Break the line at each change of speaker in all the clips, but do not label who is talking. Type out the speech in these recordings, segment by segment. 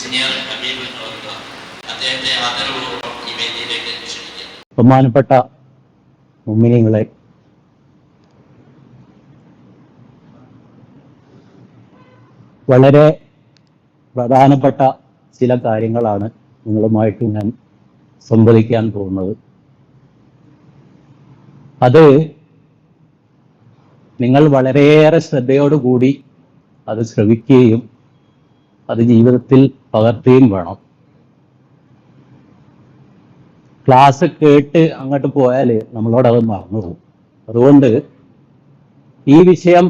Senior Habib എന്ന് പറയുക അദ്ദേഹത്തെ ആദരപൂർവ്വം ഈ വേദിയിലേക്ക് ക്ഷണിക്കുന്നു.
ബഹുമാനപ്പെട്ട മുഅ്മിനീങ്ങളെ, വളരെ പ്രധാനപ്പെട്ട ചില കാര്യങ്ങളാണ് നിങ്ങളുമായിട്ട് ഞാൻ സംവദിക്കാൻ പോകുന്നത്. അത് നിങ്ങൾ വളരെയേറെ ശ്രദ്ധയോടുകൂടി അത് ശ്രവിക്കുകയും അത് ജീവിതത്തിൽ പകർത്തുകയും വേണം. ക്ലാസ് കേട്ട് അങ്ങോട്ട് പോയാൽ നമ്മളോടത് മറന്നുപോകും. അതുകൊണ്ട് ഈ വിഷയം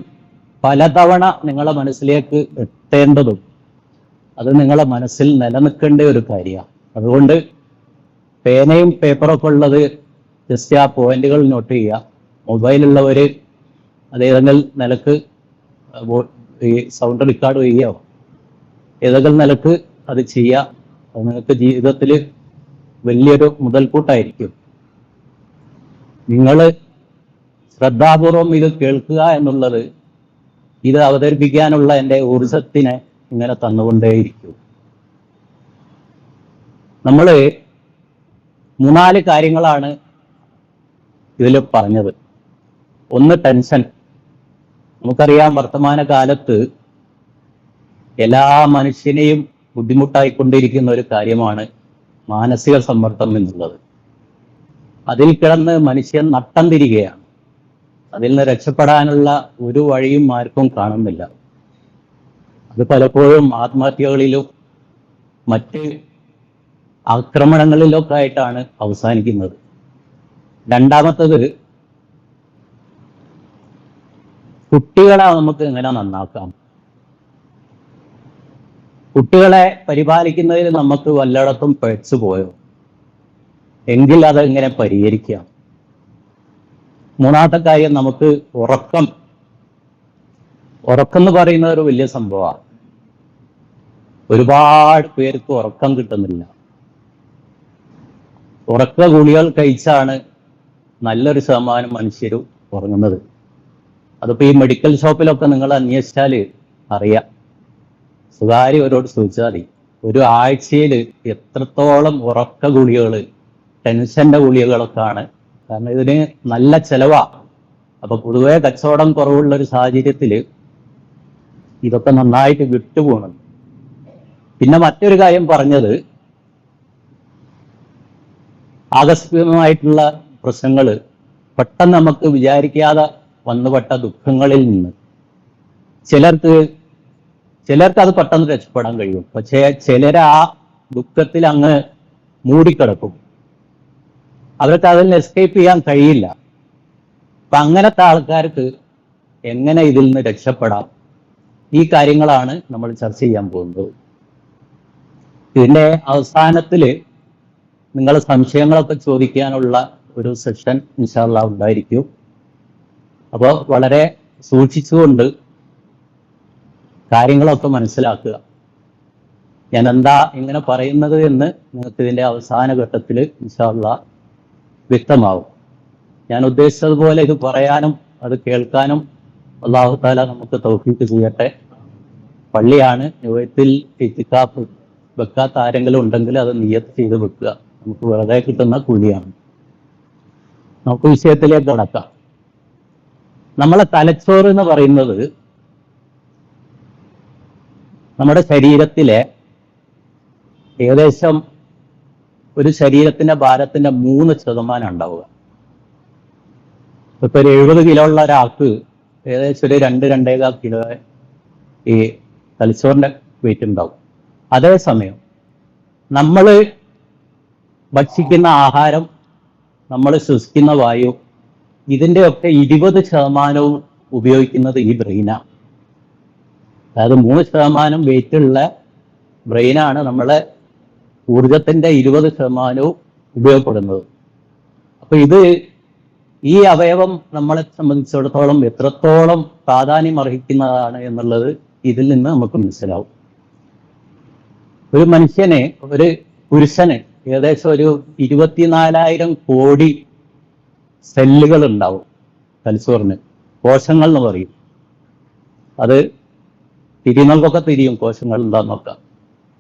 പലതവണ നിങ്ങളെ മനസ്സിലേക്ക് എത്തേണ്ടതും അത് നിങ്ങളെ മനസ്സിൽ നിലനിൽക്കേണ്ട ഒരു കാര്യമാണ്. അതുകൊണ്ട് പേനയും പേപ്പറൊക്കെ ഉള്ളത് ജസ്റ്റ് ആ പോയിന്റുകൾ നോട്ട് ചെയ്യുക. മൊബൈലുള്ളവർ അതേതെങ്കിലും നിലക്ക് ഈ സൗണ്ട് റെക്കോർഡ് ചെയ്യുകയോ ഏതെങ്കിലും നിലക്ക് അത് ചെയ്യുക. അത് നിങ്ങൾക്ക് ജീവിതത്തിൽ വലിയൊരു മുതൽക്കൂട്ടായിരിക്കും. നിങ്ങൾ ശ്രദ്ധാപൂർവം ഇത് കേൾക്കുക എന്നുള്ളത് ഇത് അവതരിപ്പിക്കാനുള്ള എൻ്റെ ഊർജത്തിനെ ഇങ്ങനെ തന്നുകൊണ്ടേയിരിക്കും. നമ്മൾ 3-4 കാര്യങ്ങളാണ് ഇതിൽ പറഞ്ഞത്. ഒന്ന്, ടെൻഷൻ. നമുക്കറിയാം, വർത്തമാന കാലത്ത് എല്ലാ മനുഷ്യനെയും ബുദ്ധിമുട്ടായിക്കൊണ്ടിരിക്കുന്ന ഒരു കാര്യമാണ് മാനസിക സമ്മർദ്ദം എന്നുള്ളത്. അതിൽ കിടന്ന് മനുഷ്യൻ നട്ടം തിരികെയാണ്. അതിൽ നിന്ന് രക്ഷപ്പെടാനുള്ള ഒരു വഴിയും ആർക്കും കാണുന്നില്ല. അത് പലപ്പോഴും ആത്മഹത്യകളിലും മറ്റ് ആക്രമണങ്ങളിലൊക്കെ ആയിട്ടാണ് അവസാനിക്കുന്നത്. രണ്ടാമത്തത്, കുട്ടികളെ നമുക്ക് എങ്ങനെ നന്നാക്കാം. കുട്ടികളെ പരിപാലിക്കുന്നതിൽ നമുക്ക് വല്ലയിടത്തും പിഴച്ചു പോയോ എങ്കിൽ അതെങ്ങനെ പരിഹരിക്കാം. മൂന്നാമത്തെ കാര്യം, നമുക്ക് ഉറക്കം എന്ന് പറയുന്നത് ഒരു വലിയ സംഭവമാണ്. ഒരുപാട് പേർക്ക് ഉറക്കം കിട്ടുന്നില്ല. ഉറക്ക ഗുളികൾ കഴിച്ചാണ് നല്ലൊരു ശതമാനം മനുഷ്യരും ഉറങ്ങുന്നത്. അതിപ്പോൾ ഈ മെഡിക്കൽ ഷോപ്പിലൊക്കെ നിങ്ങൾ അന്വേഷിച്ചാൽ അറിയാം. സ്വകാര്യവരോട് ചോദിച്ചാൽ മതി, ഒരു ആഴ്ചയിൽ എത്രത്തോളം ഉറക്ക ഗുളികൾ, ടെൻഷന്റെ ഗുളികകളൊക്കെ ആണ്. കാരണം ഇതിന് നല്ല ചെലവാണ്. അപ്പൊ പൊതുവെ കച്ചവടം കുറവുള്ള ഒരു സാഹചര്യത്തിൽ ഇതൊക്കെ നന്നായിട്ട് വിട്ടുപോകണം. പിന്നെ മറ്റൊരു കാര്യം പറഞ്ഞത്, ആകസ്മികമായിട്ടുള്ള പ്രശ്നങ്ങൾ, പെട്ടെന്ന് നമുക്ക് വിചാരിക്കാതെ വന്നുപെട്ട ദുഃഖങ്ങളിൽ നിന്ന് ചിലർക്ക് അത് പെട്ടെന്ന് രക്ഷപ്പെടാൻ കഴിയും. പക്ഷേ ചിലർ ആ ദുഃഖത്തിൽ അങ്ങ് മൂടിക്കിടക്കും. അവർക്ക് അതിൽ എസ്കേപ്പ് ചെയ്യാൻ കഴിയില്ല. അപ്പൊ അങ്ങനത്തെ ആൾക്കാർക്ക് എങ്ങനെ ഇതിൽ നിന്ന് രക്ഷപ്പെടാം, ഈ കാര്യങ്ങളാണ് നമ്മൾ ചർച്ച ചെയ്യാൻ പോകുന്നത്. ഇതിന്റെ അവസാനത്തിൽ നിങ്ങൾ സംശയങ്ങളൊക്കെ ചോദിക്കാനുള്ള ഒരു സെഷൻ ഇൻഷാ അല്ലാഹ് ഉണ്ടായിരിക്കും. അപ്പോൾ വളരെ സൂക്ഷിച്ചുകൊണ്ട് കാര്യങ്ങളൊക്കെ മനസ്സിലാക്കുക. ഞാൻ എന്താ ഇങ്ങനെ പറയുന്നത് എന്ന് നിങ്ങൾക്ക് ഇതിന്റെ അവസാന ഘട്ടത്തിൽ ഇൻഷാ അല്ലാഹ് വ്യക്തമാവും. ഞാൻ ഉദ്ദേശിച്ചതുപോലെ ഇത് പറയാനും അത് കേൾക്കാനും അല്ലാഹു തആല നമുക്ക് തൗഫീഖ് ചെയ്യട്ടെ. പള്ളിയാണ്, നിയത്തിൽ ഇത്തികാഫ് വെക്കാത്ത ആരെങ്കിലും ഉണ്ടെങ്കിൽ അത് നിയത്ത് ചെയ്ത് വെക്കുക. നമുക്ക് വെറുതെ കിട്ടുന്ന കൂലിയാണ്. നമുക്ക് വിഷയത്തിലേക്ക് കടക്കാം. നമ്മളെ തലച്ചോറ് എന്ന് പറയുന്നത് നമ്മുടെ ശരീരത്തിലെ ഏകദേശം ഒരു ശരീരത്തിന്റെ ഭാരത്തിന്റെ 3% ഉണ്ടാവുക. ഇപ്പൊ ഒരു 70 കിലോ ഉള്ള ഒരാൾക്ക് ഏകദേശം ഒരു 2-2.25 കിലോ ഈ തലച്ചോറിന്റെ വെയിറ്റ് ഉണ്ടാവും. അതേസമയം നമ്മൾ ഭക്ഷിക്കുന്ന ആഹാരം, നമ്മൾ ശ്വസിക്കുന്ന വായു, ഇതിൻ്റെയൊക്കെ 20% ഉപയോഗിക്കുന്നത് ഈ ബ്രെയിനാണ്. അതായത് 3% വെയിറ്റ് ഉള്ള ബ്രെയിനാണ് നമ്മളെ ഊർജത്തിന്റെ 20% ഉപയോഗപ്പെടുന്നത്. അപ്പൊ ഈ അവയവം നമ്മളെ സംബന്ധിച്ചിടത്തോളം എത്രത്തോളം പ്രാധാന്യം അർഹിക്കുന്നതാണ് എന്നുള്ളത് ഇതിൽ നിന്ന് നമുക്ക് മനസ്സിലാവും. ഒരു മനുഷ്യന്, ഒരു പുരുഷന് ഏകദേശം ഒരു 24,000 കോടി സെല്ലുകൾ ഉണ്ടാവും തലച്ചോറിന്. കോശങ്ങൾ എന്ന് പറയും. അത് തിരിയുന്നവർക്കൊക്കെ തിരിയും കോശങ്ങൾ എന്താന്ന് നോക്കാം.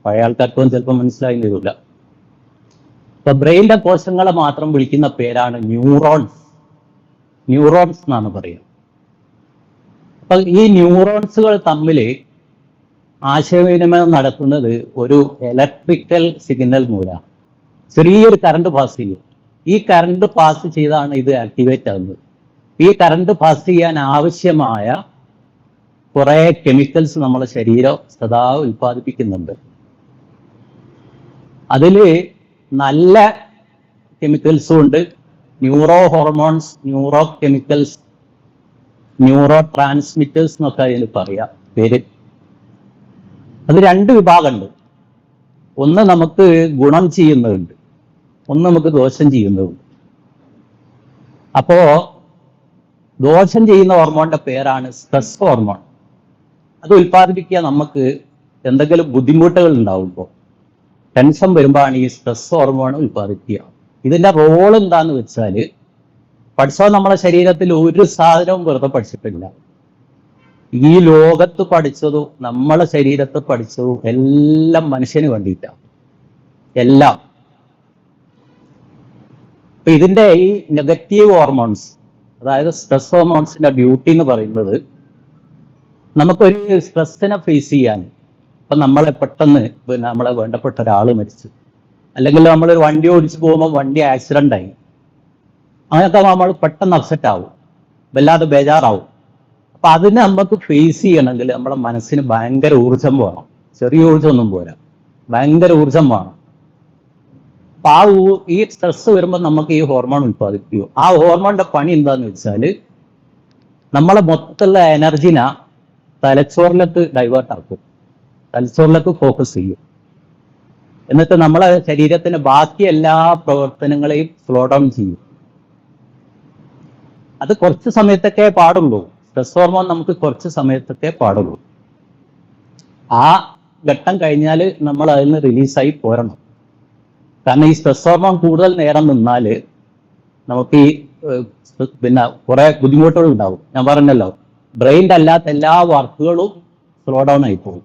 പഴയ ആൾക്കാർക്കൊന്നും ചിലപ്പോൾ മനസ്സിലായി വരില്ല. ഇപ്പൊ ബ്രെയിനിന്റെ കോശങ്ങളെ മാത്രം വിളിക്കുന്ന പേരാണ് ന്യൂറോൺസ്. ന്യൂറോൺസ് എന്നാണ് പറയുക. അപ്പൊ ഈ ന്യൂറോൺസുകൾ തമ്മിൽ ആശയവിനിമയം നടത്തുന്നത് ഒരു ഇലക്ട്രിക്കൽ സിഗ്നൽ മൂലമാണ്. ചെറിയൊരു കറണ്ട് പാസ് ചെയ്യും. ഈ കറണ്ട് പാസ് ചെയ്താണ് ഇത് ആക്ടിവേറ്റ് ആകുന്നത്. ഈ കറണ്ട് പാസ് ചെയ്യാൻ ആവശ്യമായ കുറെ കെമിക്കൽസ് നമ്മളെ ശരീരം സദാ ഉൽപ്പാദിപ്പിക്കുന്നുണ്ട്. അതില് നല്ല കെമിക്കൽസും ഉണ്ട്, neuro hormones, neuro chemicals, neuro transmitters എന്നൊക്കെ അതിന് പറയാം പേര്. അത് രണ്ട് വിഭാഗമുണ്ട്. ഒന്ന് നമുക്ക് ഗുണം ചെയ്യുന്നതുണ്ട്, ഒന്ന് നമുക്ക് ദോഷം ചെയ്യുന്നതുണ്ട്. അപ്പോ ദോഷം ചെയ്യുന്ന ഹോർമോണിന്റെ പേരാണ് സ്ട്രെസ് ഹോർമോൺ. അത് ഉൽപ്പാദിപ്പിക്കുക നമുക്ക് എന്തെങ്കിലും ബുദ്ധിമുട്ടുകൾ ഉണ്ടാവുമ്പോൾ, ടെൻഷൻ വരുമ്പോഴാണ് ഈ സ്ട്രെസ് ഹോർമോൺ ഉൽപ്പാദിപ്പിക്കുക. ഇതിന്റെ റോൾ എന്താന്ന് വെച്ചാല്, പഠിച്ചോ നമ്മളെ ശരീരത്തിൽ ഒരു സാധനവും വെറുതെ പഠിച്ചിട്ടില്ല. ഈ ലോകത്ത് പഠിച്ചതും നമ്മളെ ശരീരത്ത് പഠിച്ചതും എല്ലാം മനുഷ്യന് വേണ്ടിയിട്ടാണ്. എല്ലാം. അപ്പൊ ഇതിന്റെ ഈ നെഗറ്റീവ് ഹോർമോൺസ്, അതായത് സ്ട്രെസ് ഹോർമോൺസിന്റെ ഡ്യൂട്ടി എന്ന് പറയുന്നത്, നമുക്കൊരു സ്ട്രെസ്സിനെ ഫേസ് ചെയ്യാൻ, ഇപ്പൊ നമ്മളെ പെട്ടെന്ന് നമ്മളെ വേണ്ടപ്പെട്ട ഒരാൾ മരിച്ചു, അല്ലെങ്കിൽ നമ്മളൊരു വണ്ടി ഓടിച്ചു പോകുമ്പോൾ വണ്ടി ആക്സിഡന്റ് ആയി, അങ്ങനത്തെ നമ്മൾ പെട്ടെന്ന് അപ്സെറ്റ് ആവും, വല്ലാതെ ബേജാറാവും. അപ്പൊ അതിനെ നമുക്ക് ഫേസ് ചെയ്യണമെങ്കിൽ നമ്മുടെ മനസ്സിന് ഭയങ്കര ഊർജം വേണം. ചെറിയ ഊർജമൊന്നും പോരാ, ഭയങ്കര ഊർജം വേണം. അപ്പൊ ഈ സ്ട്രെസ് വരുമ്പോൾ നമുക്ക് ഈ ഹോർമോൺ ഉൽപ്പാദിപ്പിക്കും. ആ ഹോർമോണിന്റെ പണി എന്താന്ന് വെച്ചാല്, നമ്മളെ മൊത്തമുള്ള എനർജിനെ തലച്ചോറിലേക്ക് ഡൈവേർട്ട് ആക്കും, തലച്ചോറിലേക്ക് ഫോക്കസ് ചെയ്യും. എന്നിട്ട് നമ്മളെ ശരീരത്തിന്റെ ബാക്കി എല്ലാ പ്രവർത്തനങ്ങളെയും സ്ലോ ഡൗൺ ചെയ്യും. അത് കുറച്ച് സമയത്തൊക്കെ പാടുള്ളൂ. സ്ട്രെസ് ഹോർമോൺ നമുക്ക് കുറച്ച് സമയത്തൊക്കെ പാടുള്ളൂ. ആ ഘട്ടം കഴിഞ്ഞാൽ നമ്മൾ അതിൽ നിന്ന് റിലീസായി പോരണം. കാരണം ഈ സ്ട്രെസ് ഹോർമോൺ കൂടുതൽ നേരം നിന്നാല് നമുക്ക് ഈ പിന്നെ കുറെ ബുദ്ധിമുട്ടുകൾ ഉണ്ടാവും. ഞാൻ പറഞ്ഞല്ലോ, ബ്രെയിൻ്റെ അല്ലാത്ത എല്ലാ വർക്കുകളും സ്ലോ ഡൗൺ ആയി പോകും.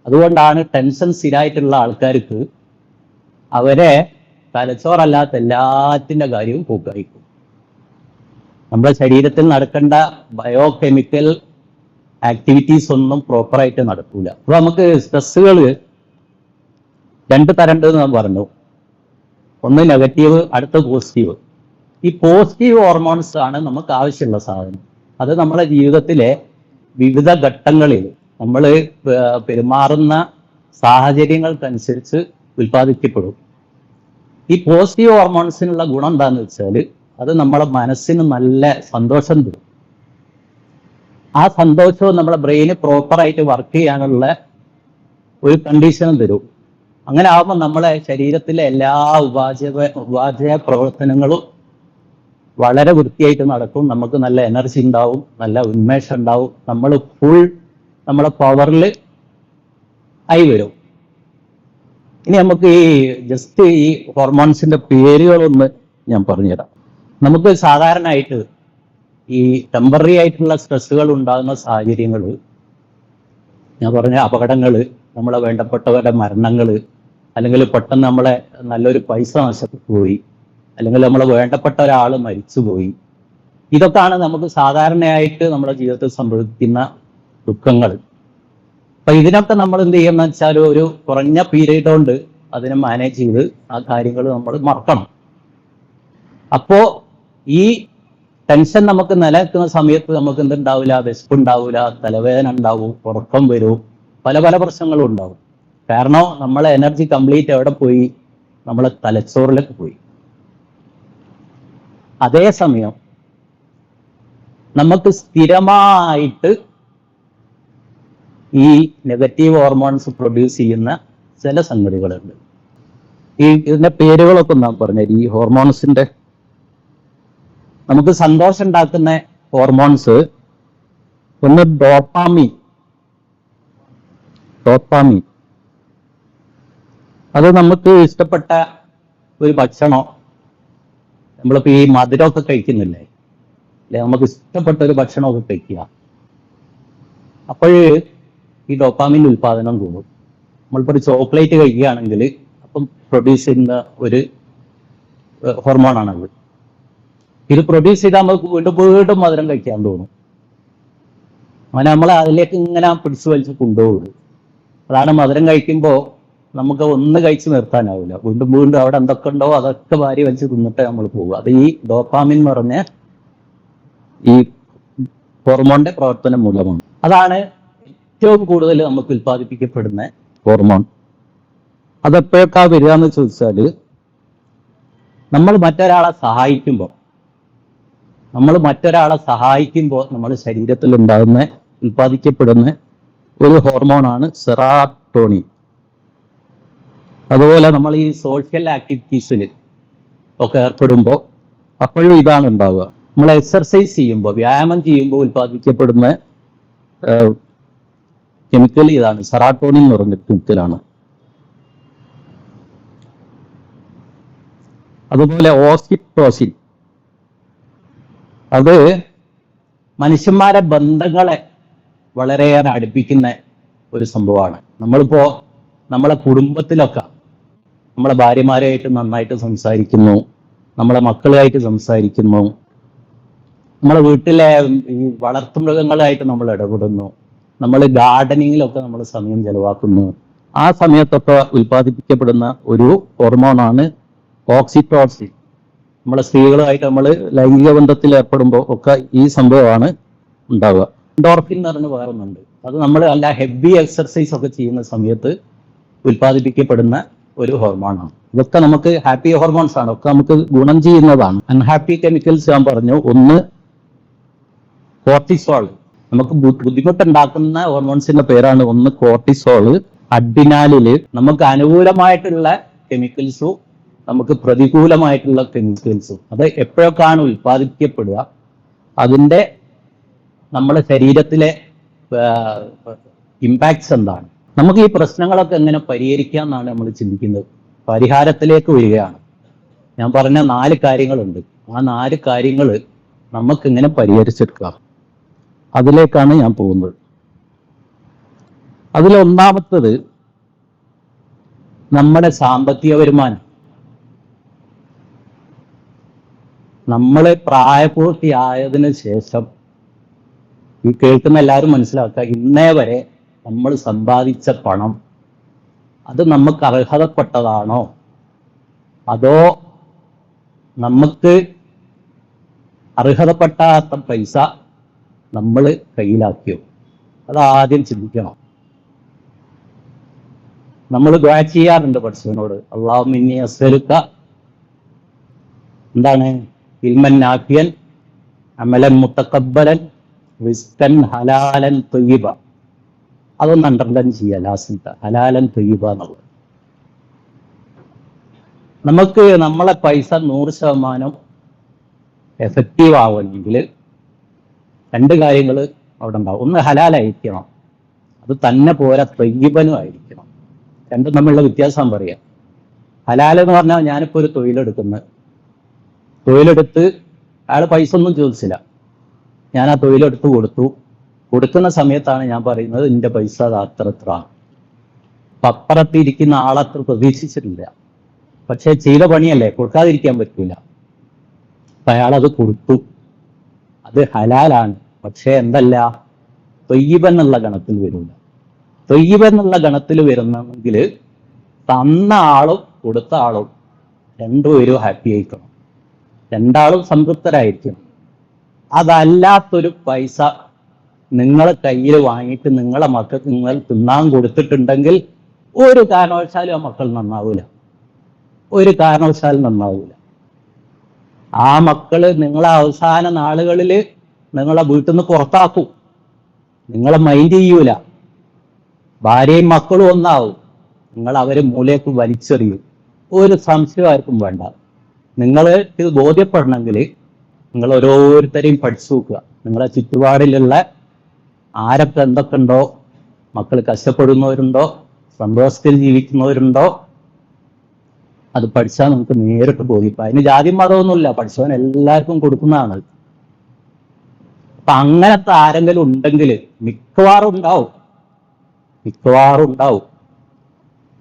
അതുകൊണ്ടാണ് ടെൻഷൻ സ്ഥിരമായിട്ടുള്ള ആൾക്കാർക്ക് അവരെ തലച്ചോറല്ലാത്ത എല്ലാത്തിൻ്റെ കാര്യവും പോക്കായിരിക്കും. നമ്മുടെ ശരീരത്തിൽ നടക്കേണ്ട ബയോ കെമിക്കൽ ആക്ടിവിറ്റീസ് ഒന്നും പ്രോപ്പറായിട്ട് നടക്കൂല. അപ്പൊ നമുക്ക് സ്ട്രെസ്സുകൾ രണ്ട് തരം എന്ന് ഞാൻ പറഞ്ഞു. ഒന്ന് നെഗറ്റീവ്, അടുത്ത പോസിറ്റീവ്. ഈ പോസിറ്റീവ് ഹോർമോൺസ് ആണ് നമുക്ക് ആവശ്യമുള്ള സാധനം. അത് നമ്മുടെ ജീവിതത്തിലെ വിവിധ ഘട്ടങ്ങളിൽ നമ്മൾ പെരുമാറുന്ന സാഹചര്യങ്ങൾക്കനുസരിച്ച് ഉൽപ്പാദിക്കപ്പെടും. ഈ പോസിറ്റീവ് ഹോർമോൺസിനുള്ള ഗുണം എന്താണെന്ന് വെച്ചാൽ, അത് നമ്മളെ മനസ്സിന് നല്ല സന്തോഷം തരും. ആ സന്തോഷവും നമ്മളെ ബ്രെയിന് പ്രോപ്പറായിട്ട് വർക്ക് ചെയ്യാനുള്ള ഒരു കണ്ടീഷനും തരും. അങ്ങനെ ആകുമ്പോൾ നമ്മളെ ശരീരത്തിലെ എല്ലാ ഉപാചയ പ്രവർത്തനങ്ങളും വളരെ വൃത്തിയായിട്ട് നടക്കും. നമുക്ക് നല്ല എനർജി ഉണ്ടാവും, നല്ല ഉന്മേഷം ഉണ്ടാവും, നമ്മൾ ഫുൾ നമ്മളെ പവറിൽ ആയി വരും. ഇനി നമുക്ക് ഈ ജസ്റ്റ് ഈ ഹോർമോൺസിന്റെ പേരുകളൊന്ന് ഞാൻ പറഞ്ഞുതരാം. നമുക്ക് സാധാരണയായിട്ട് ഈ ടെമ്പററി ആയിട്ടുള്ള സ്ട്രെസ്സുകൾ ഉണ്ടാകുന്ന സാഹചര്യങ്ങൾ, ഞാൻ പറഞ്ഞ അപകടങ്ങൾ, നമ്മളെ വേണ്ടപ്പെട്ടവരുടെ മരണങ്ങൾ, അല്ലെങ്കിൽ പെട്ടെന്ന് നമ്മളെ നല്ലൊരു പൈസ നഷ്ടപ്പെട്ടു പോയി, അല്ലെങ്കിൽ നമ്മളെ വേണ്ടപ്പെട്ട ഒരാൾ മരിച്ചുപോയി, ഇതൊക്കെയാണ് നമുക്ക് സാധാരണയായിട്ട് നമ്മുടെ ജീവിതത്തിൽ സംഭവിക്കുന്ന ദുഃഖങ്ങൾ. അപ്പൊ ഇതിനൊക്കെ നമ്മൾ എന്ത് ചെയ്യുന്ന വെച്ചാൽ, ഒരു കുറഞ്ഞ പീരീഡ് കൊണ്ട് അതിനെ മാനേജ് ചെയ്ത് ആ കാര്യങ്ങൾ നമ്മൾ മറക്കണം. അപ്പോ ഈ ടെൻഷൻ നമുക്ക് നിലനിൽക്കുന്ന സമയത്ത് നമുക്ക് എന്തുണ്ടാവില്ല, വിശപ്പുണ്ടാവില്ല, തലവേദന ഉണ്ടാവും, ഉറക്കം വരും, പല പല പ്രശ്നങ്ങളും ഉണ്ടാവും. കാരണം നമ്മളെ എനർജി കംപ്ലീറ്റ് എവിടെ പോയി? നമ്മളെ തലച്ചോറിലേക്ക് പോയി. അതേസമയം നമുക്ക് സ്ഥിരമായിട്ട് ഈ നെഗറ്റീവ് ഹോർമോൺസ് പ്രൊഡ്യൂസ് ചെയ്യുന്ന ചില സംഗതികളുണ്ട്. ഇതിന്റെ പേരുകളൊക്കെ നാം പറഞ്ഞു. ഈ ഹോർമോൺസിന്റെ നമുക്ക് സന്തോഷം ഉണ്ടാക്കുന്ന ഹോർമോൺസ് ഒന്ന് ഡോപ്പാമീൻ. അത് നമുക്ക് ഇഷ്ടപ്പെട്ട ഒരു ഭക്ഷണം, നമ്മളിപ്പോ ഈ മധുരമൊക്കെ കഴിക്കുന്നില്ലേ, അല്ലെ, നമുക്ക് ഇഷ്ടപ്പെട്ട ഒരു ഭക്ഷണമൊക്കെ കഴിക്കുക, അപ്പോൾ ഈ ഡോപ്പാമിൻ ഉൽപാദനം കൂടും. നമ്മളിപ്പോൾ ഒരു ചോക്ലേറ്റ് കഴിക്കുകയാണെങ്കിൽ അപ്പം പ്രൊഡ്യൂസ് ചെയ്യുന്ന ഒരു ഹോർമോണാണത്. ഇത് പ്രൊഡ്യൂസ് ചെയ്താൽ നമുക്ക് വീണ്ടും വീണ്ടും മധുരം കഴിക്കാൻ തോന്നും. അങ്ങനെ നമ്മൾ അതിലേക്ക് ഇങ്ങനെ പിടിച്ചു വലിച്ച് കൊണ്ടുപോകും. അതാണ് മധുരം കഴിക്കുമ്പോൾ നമുക്ക് ഒന്ന് കഴിച്ച് നിർത്താനാവില്ല. വീണ്ടും വീണ്ടും അവിടെ എന്തൊക്കെ ഉണ്ടോ അതൊക്കെ വാരി വലിച്ച് തിന്നിട്ട് നമ്മൾ പോകുക. അത് ഈ ഡോപ്പാമിൻ എന്ന് പറഞ്ഞ ഈ ഹോർമോണിന്റെ പ്രവർത്തനം മൂലമാണ്. അതാണ് ഏറ്റവും കൂടുതൽ നമുക്ക് ഉൽപ്പാദിപ്പിക്കപ്പെടുന്ന ഹോർമോൺ. അതെപ്പോഴൊക്കെ വരിക എന്ന് ചോദിച്ചാൽ, നമ്മൾ മറ്റൊരാളെ സഹായിക്കുമ്പോൾ നമ്മുടെ ശരീരത്തിൽ ഉണ്ടാകുന്ന ഉൽപ്പാദിക്കപ്പെടുന്ന ഒരു ഹോർമോണാണ് സെറാട്ടോണിൻ. അതുപോലെ നമ്മൾ ഈ സോഷ്യൽ ആക്ടിവിറ്റീസിൽ ഒക്കെ ഏർപ്പെടുമ്പോൾ അപ്പോഴും ഇതാണ് ഉണ്ടാവുക. നമ്മൾ എക്സർസൈസ് ചെയ്യുമ്പോൾ, വ്യായാമം ചെയ്യുമ്പോൾ ഉൽപ്പാദിക്കപ്പെടുന്ന കെമിക്കൽ ഇതാണ്, സെറാട്ടോണിൻ എന്ന് പറഞ്ഞ കെമിക്കലാണ്. അതുപോലെ ഓക്സിറ്റോസിൻ, അത് മനുഷ്യന്മാരെ ബന്ധങ്ങളെ വളരെയേറെ അടുപ്പിക്കുന്ന ഒരു സംഭവമാണ്. നമ്മളിപ്പോ നമ്മളെ കുടുംബത്തിലൊക്കെ നമ്മളെ ഭാര്യമാരായിട്ട് നന്നായിട്ട് സംസാരിക്കുന്നു, നമ്മളെ മക്കളുമായിട്ട് സംസാരിക്കുന്നു, നമ്മളെ വീട്ടിലെ ഈ വളർത്തുമൃഗങ്ങളായിട്ട് നമ്മൾ ഇടപെടുന്നു, നമ്മൾ ഗാർഡനിങ്ങിലൊക്കെ നമ്മൾ സമയം ചെലവാക്കുന്നു. ആ സമയത്തൊക്കെ ഉൽപ്പാദിപ്പിക്കപ്പെടുന്ന ഒരു ഹോർമോണാണ് ഓക്സിറ്റോസിൻ. നമ്മളെ സ്ത്രീകളുമായിട്ട് നമ്മൾ ലൈംഗിക ബന്ധത്തിൽ ഏർപ്പെടുമ്പോൾ ഒക്കെ ഈ സംഭവമാണ് ഉണ്ടാവുക. എൻഡോർഫിൻ എന്ന് പറഞ്ഞ് വേറൊന്നുണ്ട്. അത് നമ്മൾ അല്ല ഹെവി എക്സർസൈസ് ഒക്കെ ചെയ്യുന്ന സമയത്ത് ഉൽപ്പാദിപ്പിക്കപ്പെടുന്ന ഒരു ഹോർമോണാണ്. ഇതൊക്കെ നമുക്ക് ഹാപ്പി ഹോർമോൺസ് ആണ്, ഒക്കെ നമുക്ക് ഗുണം ചെയ്യുന്നതാണ്. അൺഹാപ്പി കെമിക്കൽസ് ഞാൻ പറഞ്ഞു. ഒന്ന് കോർട്ടിസോൾ, നമുക്ക് ബുദ്ധിമുട്ടുണ്ടാക്കുന്ന ഹോർമോൺസിന്റെ പേരാണ്. ഒന്ന് കോർട്ടിസോള്. അഡ്രിനാലില് നമുക്ക് അനുകൂലമായിട്ടുള്ള കെമിക്കൽസും നമുക്ക് പ്രതികൂലമായിട്ടുള്ള കെമിക്കൽസും. അത് എപ്പോഴൊക്കെയാണ് ഉൽപ്പാദിപ്പിക്കപ്പെടുക, അതിൻ്റെ നമ്മുടെ ശരീരത്തിലെ ഇമ്പാക്ട്സ് എന്താണ്, നമുക്ക് ഈ പ്രശ്നങ്ങളൊക്കെ എങ്ങനെ പരിഹരിക്കാം എന്നാണ് നമ്മൾ ചിന്തിക്കുന്നത്. പരിഹാരത്തിലേക്ക് വരികയാണ്. ഞാൻ പറഞ്ഞ 4 കാര്യങ്ങളുണ്ട്. ആ 4 കാര്യങ്ങൾ നമുക്കിങ്ങനെ പരിഹരിച്ചെടുക്കാം. അതിലേക്കാണ് ഞാൻ പോകുന്നത്. അതിലൊന്നാമത്തത് നമ്മുടെ സാമ്പത്തിക വരുമാനം. നമ്മൾ പ്രായപൂർത്തിയായതിനു ശേഷം, ഈ കേൾക്കുന്ന എല്ലാവരും മനസ്സിലാക്കുക, ഇന്നേ വരെ നമ്മൾ സമ്പാദിച്ച പണം അത് നമുക്ക് അർഹതപ്പെട്ടതാണോ, അതോ നമുക്ക് അർഹതപ്പെട്ടാത്ത പൈസ നമ്മൾ കയ്യിലാക്കിയോ? അതാദ്യം ചിന്തിക്കണം. നമ്മൾ ദുആ ചെയ്യാറുണ്ട് പടച്ചവനോട്, അല്ലാഹുമ്മ ഇന്നി അസ്അലുക എന്താണ്, ഇൽമൻ നാഫിയൻ, അമലൻ മുതഖബ്ബലൻ, റിസ്കൻ ഹലാലൻ ത്വയ്യിബ. അതൊന്ന് അണ്ടർലൈൻ ചെയ്യുക. ലാസ്റ്റിലത്തെ ഹലാലൻ ത്വയ്യിബ എന്നുള്ളത്. നമുക്ക് നമ്മളെ പൈസ 100% എഫക്റ്റീവ് ആവണമെങ്കിൽ 2 കാര്യങ്ങൾ അവിടെ ഉണ്ടാവും. ഒന്ന് ഹലാലായിരിക്കണം, അത് തന്നെ പോരാ, ത്വയ്യിബനും ആയിരിക്കണം. രണ്ടും തമ്മിലുള്ള വ്യത്യാസം പറയാം. ഹലാൽ എന്ന് പറഞ്ഞാൽ, ഞാനിപ്പോൾ ഒരു തൊഴിലെടുത്ത് അയാൾ പൈസ ഒന്നും ചോദിച്ചില്ല, ഞാൻ ആ തൊഴിലെടുത്ത് കൊടുക്കുന്ന സമയത്താണ് ഞാൻ പറയുന്നത് നിന്റെ പൈസ അത് അത്ര പപ്പറത്തിരിക്കുന്ന ആളത്ര പ്രതീക്ഷിച്ചിട്ടില്ല. പക്ഷെ ചെയ്ത പണിയല്ലേ, കൊടുക്കാതിരിക്കാൻ പറ്റൂല. അപ്പൊ അയാളത് കൊടുത്തു, അത് ഹലാലാണ്. പക്ഷെ എന്തല്ല, ത്വയ്യിബ് എന്നുള്ള ഗണത്തിൽ വരില്ല. ത്വയ്യിബ് എന്നുള്ള ഗണത്തിൽ വരുന്നെങ്കിൽ തന്ന ആളും കൊടുത്ത ആളും രണ്ടുപേരും ഹാപ്പി ആയിരിക്കണം, രണ്ടാളും സംതൃപ്തരായിരിക്കണം. അതല്ലാത്തൊരു പൈസ നിങ്ങൾ കയ്യിൽ വാങ്ങിയിട്ട് നിങ്ങളെ മക്കൾക്ക് നിങ്ങൾ തിന്നാൻ കൊടുത്തിട്ടുണ്ടെങ്കിൽ ഒരു കാരണവശാലും ആ മക്കൾ നന്നാവൂല, ഒരു കാരണവശാലും നന്നാവൂല. ആ മക്കള് നിങ്ങളെ അവസാന നാളുകളിൽ നിങ്ങളെ വീട്ടിൽ നിന്ന് പുറത്താക്കും, നിങ്ങളെ മൈൻഡ് ചെയ്യൂല. ഭാര്യയും മക്കളും ഒന്നാവും, നിങ്ങൾ അവരെ മൂലയ്ക്ക് വലിച്ചെറിയും. ഒരു സംശയം ആർക്കും വേണ്ട. നിങ്ങൾ ഇത് ബോധ്യപ്പെടണമെങ്കിൽ നിങ്ങൾ ഓരോരുത്തരെയും പഠിച്ചു നോക്കുക. നിങ്ങളെ ചുറ്റുപാടിലുള്ള ആരൊക്കെ എന്തൊക്കെ ഉണ്ടോ, മക്കൾ കഷ്ടപ്പെടുന്നവരുണ്ടോ, സന്തോഷത്തിൽ ജീവിക്കുന്നവരുണ്ടോ, അത് പഠിച്ചാൽ നമുക്ക് നേരിട്ട് ബോധ്യപ്പെടും. അതിന് ജാതി മതമൊന്നുമില്ല, പഠിച്ചവൻ എല്ലാവർക്കും കൊടുക്കുന്നതാണ്. അപ്പൊ അങ്ങനത്തെ ആരെങ്കിലും ഉണ്ടെങ്കിൽ മിക്കവാറും ഉണ്ടാവും.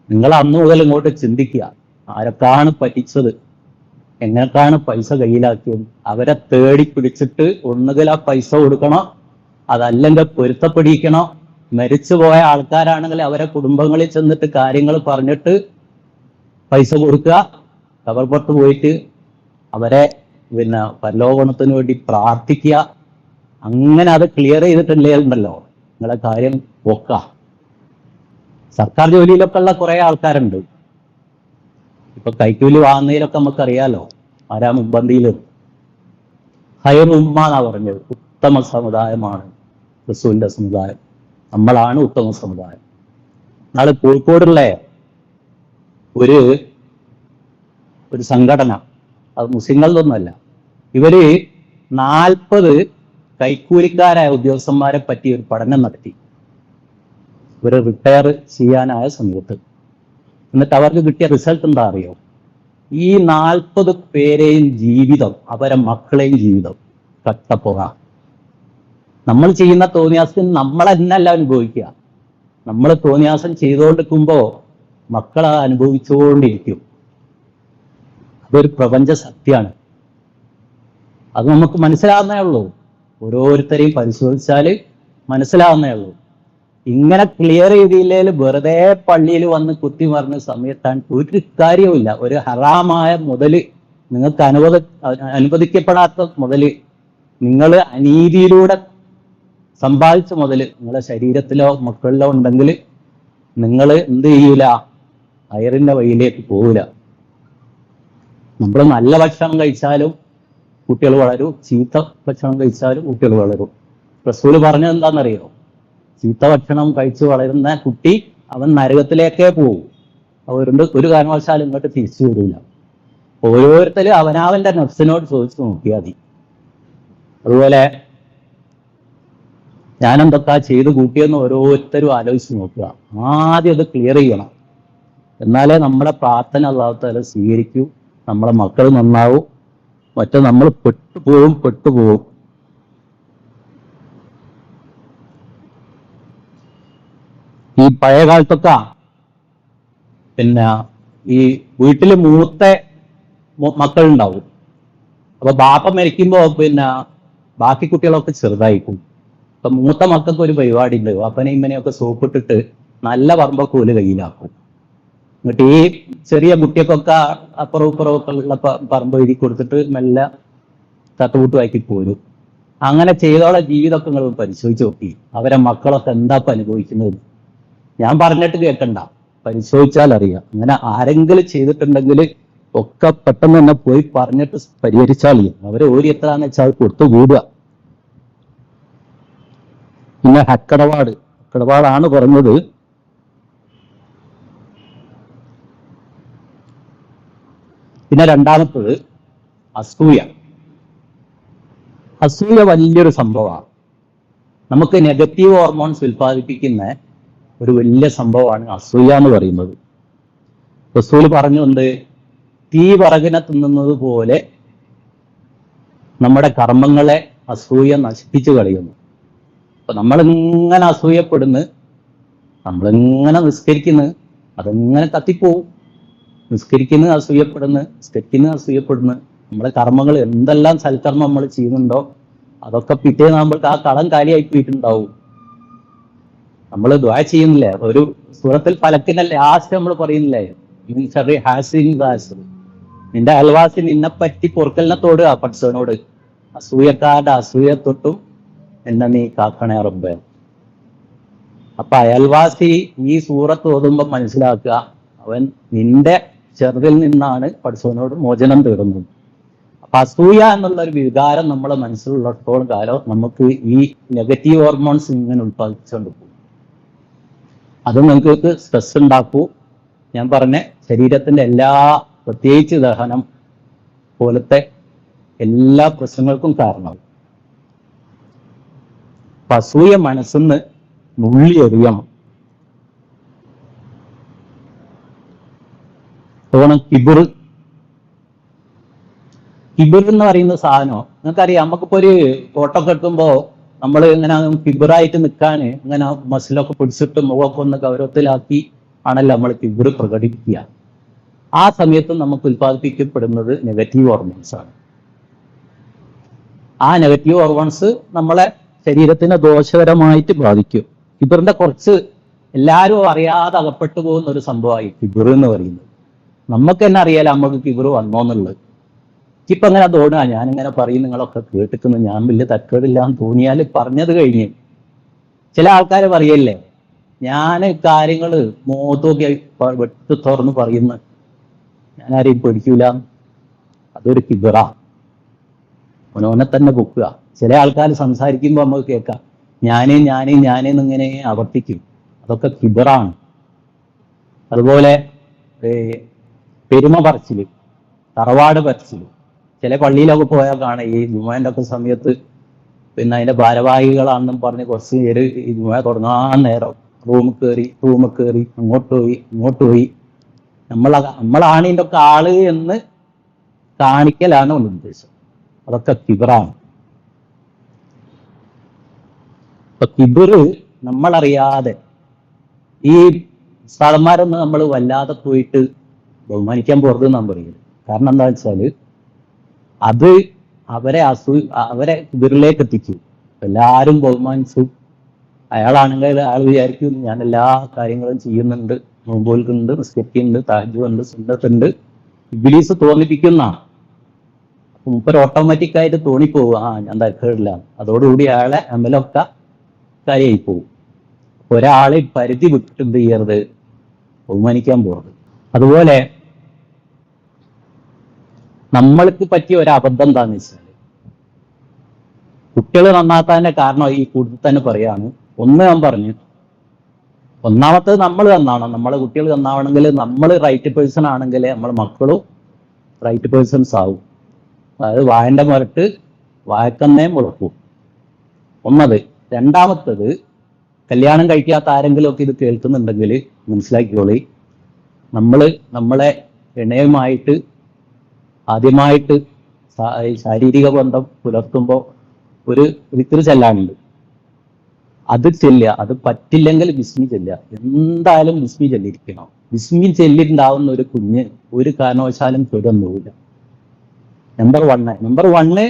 നിങ്ങൾ അന്ന് മുതൽ ഇങ്ങോട്ട് ചിന്തിക്കുക, ആരൊക്കെയാണ് പറ്റിച്ചത്, എങ്ങനെയൊക്കെയാണ് പൈസ കയ്യിലാക്കിയത്. അവരെ തേടി പിടിച്ചിട്ട് ഒന്നുകിൽ ആ പൈസ കൊടുക്കണം, അതല്ലെങ്കിൽ പൊരുത്തപ്പെടിക്കണം. മരിച്ചുപോയ ആൾക്കാരാണെങ്കിൽ അവരെ കുടുംബങ്ങളിൽ ചെന്നിട്ട് കാര്യങ്ങൾ പറഞ്ഞിട്ട് പൈസ കൊടുക്കുക, കബർപുറത്ത് പോയിട്ട് അവരെ പരലോകത്തിന് വേണ്ടി പ്രാർത്ഥിക്കുക. അങ്ങനെ അത് ക്ലിയർ ചെയ്തിട്ടില്ലേണ്ടല്ലോ നിങ്ങളെ കാര്യം ഒക്ക. സർക്കാർ ജോലിയിലൊക്കെ ഉള്ള കുറെ ആൾക്കാരുണ്ട്. ഇപ്പൊ കൈക്കൂലി വാങ്ങുന്നതിലൊക്കെ നമുക്കറിയാലോ ആരാ മുൻപന്തിയിൽ. ഹൈർ ഉമ്മ എന്നാ പറഞ്ഞത്. ഉത്തമ സമുദായമാണ് റസൂലിന്റെ സമുദായം, നമ്മളാണ് ഉത്തമ സമുദായം. നാളെ കോഴിക്കോടുള്ള ഒരു സംഘടന, അത് മുസ്ലിങ്ങളിലൊന്നുമല്ല, ഇവര് 40 കൈക്കൂലിക്കാരായ ഉദ്യോഗസ്ഥന്മാരെ പറ്റി ഒരു പഠനം നടത്തി ഒരു റിട്ടയർ ചെയ്യാനായ സമയത്ത്. എന്നിട്ട് അവർക്ക് കിട്ടിയ റിസൾട്ട് എന്താ അറിയോ? ഈ 40 പേരെയും ജീവിതം, അവരെ മക്കളെയും ജീവിതം കട്ടപ്പുറ. നമ്മൾ ചെയ്യുന്ന തോന്നിയാസത്തിന് നമ്മളെന്നല്ല അനുഭവിക്കുക. നമ്മൾ തോന്നിയാസം ചെയ്തുകൊണ്ടിരിക്കുമ്പോ മക്കളെ അനുഭവിച്ചുകൊണ്ടിരിക്കും. അതൊരു പ്രപഞ്ച സത്യമാണ്. അത് നമുക്ക് മനസ്സിലാവുന്നേ ഉള്ളൂ. ഓരോരുത്തരെയും പരിശോധിച്ചാൽ മനസ്സിലാവുന്നേ ഉള്ളൂ. ഇങ്ങനെ ക്ലിയർ ചെയ്തില്ലെങ്കിൽ വെറുതെ പള്ളിയിൽ വന്ന് കുത്തി മറിഞ്ഞ സമയത്താണ് ഒരു കാര്യവുമില്ല. ഒരു ഹറാമായ മുതല്, നിങ്ങൾക്ക് അനുവദിക്കപ്പെടാത്ത മുതല്, നിങ്ങൾ അനീതിയിലൂടെ സമ്പാദിച്ച മുതല് നിങ്ങളുടെ ശരീരത്തിലോ മക്കളിലോ ഉണ്ടെങ്കിൽ നിങ്ങൾ എന്ത് ചെയ്യൂല? ഹൈറിന്റെ വഴിയിലേക്ക് പോകൂല. നമ്മൾ നല്ല ഭക്ഷണം കഴിച്ചാലും കുട്ടികൾ വളരും, ചീത്ത ഭക്ഷണം കഴിച്ചാലും കുട്ടികൾ വളരും. റസൂല് പറഞ്ഞത് എന്താണെന്നറിയോ? ചീത്ത ഭക്ഷണം കഴിച്ച് വളരുന്ന കുട്ടി അവൻ നരകത്തിലേക്കേ പോകും. അവരുണ്ട് ഒരു കാരണവശാലും ഇങ്ങോട്ട് തിരിച്ചു വരില്ല. ഓരോരുത്തരും അവനവന്റെ നഫ്സിനോട് ചോദിച്ചു നോക്കിയാൽ മതി. അതുപോലെ ഞാൻ എന്തൊക്കെ ചെയ്ത് കൂട്ടിയെന്ന് ഓരോരുത്തരും ആലോചിച്ച് നോക്കുക. ആദ്യം അത് ക്ലിയർ ചെയ്യണം. എന്നാലേ നമ്മുടെ പ്രാർത്ഥന അല്ലാഹു തആല സ്വീകരിക്കൂ, നമ്മളെ മക്കൾ നന്നാവും. മറ്റേ നമ്മൾ പെട്ടുപോകും. ഈ പഴയ കാലത്തൊക്കെ ഈ വീട്ടില് മൂത്ത മക്കളുണ്ടാവും. അപ്പൊ ബാപ്പ മരിക്കുമ്പോ ബാക്കി കുട്ടികളൊക്കെ ചെറുതായിരിക്കും. അപ്പൊ മൂത്ത മക്കൾക്ക് ഒരു പരിപാടി ഉണ്ട്. ബാപ്പനെ ഇമ്മനെയൊക്കെ സോപ്പിട്ടിട്ട് നല്ല പറമ്പൊക്കെ ഒരു കയ്യിലാക്കും. എന്നിട്ട് ഈ ചെറിയ കുട്ടിയൊക്കെ അപ്പുറവും ഇപ്പുറമൊക്കെ ഉള്ള പറമ്പ് എഴുതി കൊടുത്തിട്ട് മെല്ലെ തട്ടുകൂട്ടുമാക്കി പോരും. അങ്ങനെ ചെയ്തോളെ ജീവിതമൊക്കെ നിങ്ങൾ പരിശോധിച്ച് നോക്കി. അവരെ മക്കളൊക്കെ എന്താ അനുഭവിക്കുന്നത്? ഞാൻ പറഞ്ഞിട്ട് കേൾക്കണ്ട, പരിശോധിച്ചാൽ അറിയാം. അങ്ങനെ ആരെങ്കിലും ചെയ്തിട്ടുണ്ടെങ്കിൽ ഒക്കെ പെട്ടെന്ന് തന്നെ പോയി പറഞ്ഞിട്ട് പരിഹരിച്ചാൽ അവരെ ഓരി എത്രയാന്ന് വെച്ചാൽ കൊടുത്തു കൂടുക. പിന്നെ ഹക്കടപാടാണ് പറഞ്ഞത്. പിന്നെ രണ്ടാമത്തത് അസൂയ. അസൂയ വലിയൊരു സംഭവമാണ്. നമുക്ക് നെഗറ്റീവ് ഹോർമോൺസ് ഉൽപ്പാദിപ്പിക്കുന്ന ഒരു വലിയ സംഭവമാണ് അസൂയ എന്ന് പറയുന്നത്. റസൂല് പറഞ്ഞുകൊണ്ട് തീ വിറകിനെ തിന്നുന്നത് പോലെ നമ്മുടെ കർമ്മങ്ങളെ അസൂയ നശിപ്പിച്ചു കളയുന്നു. അപ്പൊ നമ്മളിങ്ങനെ അസൂയപ്പെടുന്നു, നമ്മളിങ്ങനെ നിസ്കരിക്കുന്നു, അതെങ്ങനെ കത്തിപ്പോവും. നിസ്കരിക്കുന്നത് അസൂയപ്പെടുന്നു. നമ്മളെ കർമ്മങ്ങൾ എന്തെല്ലാം സൽക്കർമ്മം നമ്മൾ ചെയ്യുന്നുണ്ടോ അതൊക്കെ പിറ്റേന്ന് നമ്മൾക്ക് ആ കളം കാലിയായി പോയിട്ടുണ്ടാവും. നമ്മൾ ദുആ ചെയ്യുന്നില്ലേ? ഒരു സൂറത്തിൽ ഫലക്കിന്റെ ലാസ്റ്റ് നമ്മൾ പറയുന്നില്ലേ, നിന്റെ അയൽവാസി നിന്നെ പറ്റി പൊറുക്കലിനെ തോടുക പഠിച്ചവനോട്, അസൂയക്കാരുടെ അസൂയ തൊട്ടും എന്നെ നീ കാക്കണേ റബ്ബേ. അപ്പൊ അയൽവാസി ഈ സൂറത്ത് ഓതുമ്പോ മനസ്സിലാക്കുക, അവൻ നിന്റെ ചെറുതിൽ നിന്നാണ് പഠിച്ചവനോട് മോചനം തേടുന്നത്. അപ്പൊ അസൂയ എന്നുള്ള ഒരു വികാരം നമ്മളെ മനസ്സിലുള്ളിടത്തോളം കാലം നമുക്ക് ഈ നെഗറ്റീവ് ഹോർമോൺസ് ഇങ്ങനെ ഉത്പാദിപ്പിച്ചുകൊണ്ട് പോകും. അത് നിങ്ങൾക്ക് സ്ട്രെസ് ഉണ്ടാക്കൂ. ഞാൻ പറഞ്ഞ ശരീരത്തിന്റെ പ്രത്യേകിച്ച് ദഹനം പോലത്തെ എല്ലാ പ്രശ്നങ്ങൾക്കും കാരണമാകും. അസൂയ മനസ്സിന്ന് നുള്ളി എറിയണം. കിബിർ എന്ന് പറയുന്ന സാധനം നിങ്ങൾക്കറിയാം. നമുക്കിപ്പോ ഒരു ഫോട്ടോ ഒക്കെ എടുക്കുമ്പോ നമ്മൾ ഇങ്ങനെ കിബിറായിട്ട് നിൽക്കാന് ഇങ്ങനെ മസിലൊക്കെ പിടിച്ചിട്ട് മുഖമൊക്കെ ഒന്ന് ഗൗരവത്തിലാക്കി ആണല്ലോ നമ്മൾ കിബിർ പ്രകടിപ്പിക്കുക. ആ സമയത്ത് നമുക്ക് ഉൽപ്പാദിപ്പിക്കപ്പെടുന്നത് നെഗറ്റീവ് ഹോർമോൺസ് ആണ്. ആ നെഗറ്റീവ് ഹോർമോൺസ് നമ്മളെ ശരീരത്തിനെ ദോഷകരമായിട്ട് ബാധിക്കും. കിബിറിന്റെ കുറച്ച് എല്ലാവരും അറിയാതെ അകപ്പെട്ടു പോകുന്ന ഒരു സംഭവമായി കിബിർ എന്ന് പറയുന്നത്. നമുക്ക് തന്നെ അറിയാലോ നമുക്ക് കിബിർ വന്നോന്നുള്ളത്. ഇപ്പൊ അങ്ങനെ തോന്നുക, ഞാനിങ്ങനെ പറയും, നിങ്ങളൊക്കെ കേട്ടിക്കുന്നു, ഞാൻ വലിയ തക്കേടില്ലാന്ന് തോന്നിയാൽ പറഞ്ഞത് കഴിഞ്ഞ്. ചില ആൾക്കാർ പറയല്ലേ, ഞാൻ കാര്യങ്ങൾ മോത്തൊക്കെ വെട്ടി തുറന്ന് പറയുന്ന, ഞാൻ ആരെയും പേടിക്കൂല, അതൊരു കിബിറ. ഓനെ തന്നെ പൊക്കുക. ചില ആൾക്കാർ സംസാരിക്കുമ്പോൾ നമുക്ക് കേൾക്കാം, ഞാനേന്നിങ്ങനെ ആവർത്തിക്കും. അതൊക്കെ കിബിറാണ്. അതുപോലെ പെരുമ പറച്ചില്, തറവാട് പറച്ചില്. ചില പള്ളിയിലൊക്കെ പോയാൽ കാണാം ഈ ജുമാന്റെ ഒക്കെ സമയത്ത് പിന്നെ അതിന്റെ ഭാരവാഹികളാണെന്നും പറഞ്ഞ് കുറച്ച് പേര് ഈ ജുമാ തുടങ്ങാൻ നേരം റൂമിൽ കയറി അങ്ങോട്ട് പോയി നമ്മളാണ് ഇതിന്റെ ഒക്കെ ആള് എന്ന് കാണിക്കലാണ് ഒരു ഉദ്ദേശം. അതൊക്കെ കിബിറാണ്. ഇപ്പൊ കിബിറ് നമ്മളറിയാതെ ഈ ഉസ്താദന്മാരൊന്നും നമ്മൾ വല്ലാതെ പോയിട്ട് ബഹുമാനിക്കാൻ പോകരുത് നാം പറയുന്നത്. കാരണം എന്താ വെച്ചാല് അത് അവരെ കിബിറിലേക്ക് എത്തിക്കും. എല്ലാവരും ബഹുമാനിച്ചു. അയാളാണെങ്കിൽ അയാൾ വിചാരിക്കും ഞാൻ എല്ലാ കാര്യങ്ങളും ചെയ്യുന്നുണ്ട്, നോമ്പോൽക്കുന്നുണ്ട്, നിസ്കരിക്കുന്നുണ്ട്, തഹജ്ജുദുണ്ട്, സുന്നത്തുണ്ട്. ഇബ്ലീസ് തോന്നിപ്പിക്കുന്നതാണ്. മൂപ്പര് ഓട്ടോമാറ്റിക്കായിട്ട് തോന്നിപ്പോവും, ഞാൻ തരക്കേടില്ല. അതോടുകൂടി അയാളെ അമലൊക്കെ കാര്യമായി പോവും. ഒരാളെ പരിധി വിട്ടിട്ട് എന്ത് ചെയ്യരുത്, ബഹുമാനിക്കാൻ പോകരുത്. അതുപോലെ നമ്മൾക്ക് പറ്റിയ ഒരു അബദ്ധം എന്താന്ന് വെച്ചാൽ, കുട്ടികൾ നന്നാക്കാൻ്റെ കാരണം ഈ കൂടുതൽ തന്നെ പറയാണ്. ഒന്ന് ഞാൻ പറഞ്ഞു, ഒന്നാമത്തത് നമ്മൾ നന്നാവണം. നമ്മളെ കുട്ടികൾ നന്നാവണമെങ്കിൽ നമ്മൾ റൈറ്റ് പേഴ്സൺ ആണെങ്കിൽ നമ്മളെ മക്കളും റൈറ്റ് പേഴ്സൺസ് ആവും. അതായത് വായന്റെ മുരട്ട് വായക്കന്നേ മുളക്കും ഒന്നത്. രണ്ടാമത്തത്, കല്യാണം കഴിക്കാത്ത ആരെങ്കിലും ഒക്കെ ഇത് കേൾക്കുന്നുണ്ടെങ്കിൽ മനസ്സിലാക്കിക്കോളി, നമ്മളെ ഇണയുമായിട്ട് ആദ്യമായിട്ട് ശാരീരിക ബന്ധം പുലർത്തുമ്പോൾ ഒരു വിക്രി ചെല്ലാനുണ്ട്. അത് ചെല്ലുക. അത് പറ്റില്ലെങ്കിൽ ബിസ്മി ചെല്ലുക. എന്തായാലും ബിസ്മി ചെല്ലിയിരിക്കണം. ബിസ്മി ചെല്ലിണ്ടാവുന്ന ഒരു കുഞ്ഞ് ഒരു കാരണവശാലും കേടൊന്നുമില്ല. നമ്പർ 1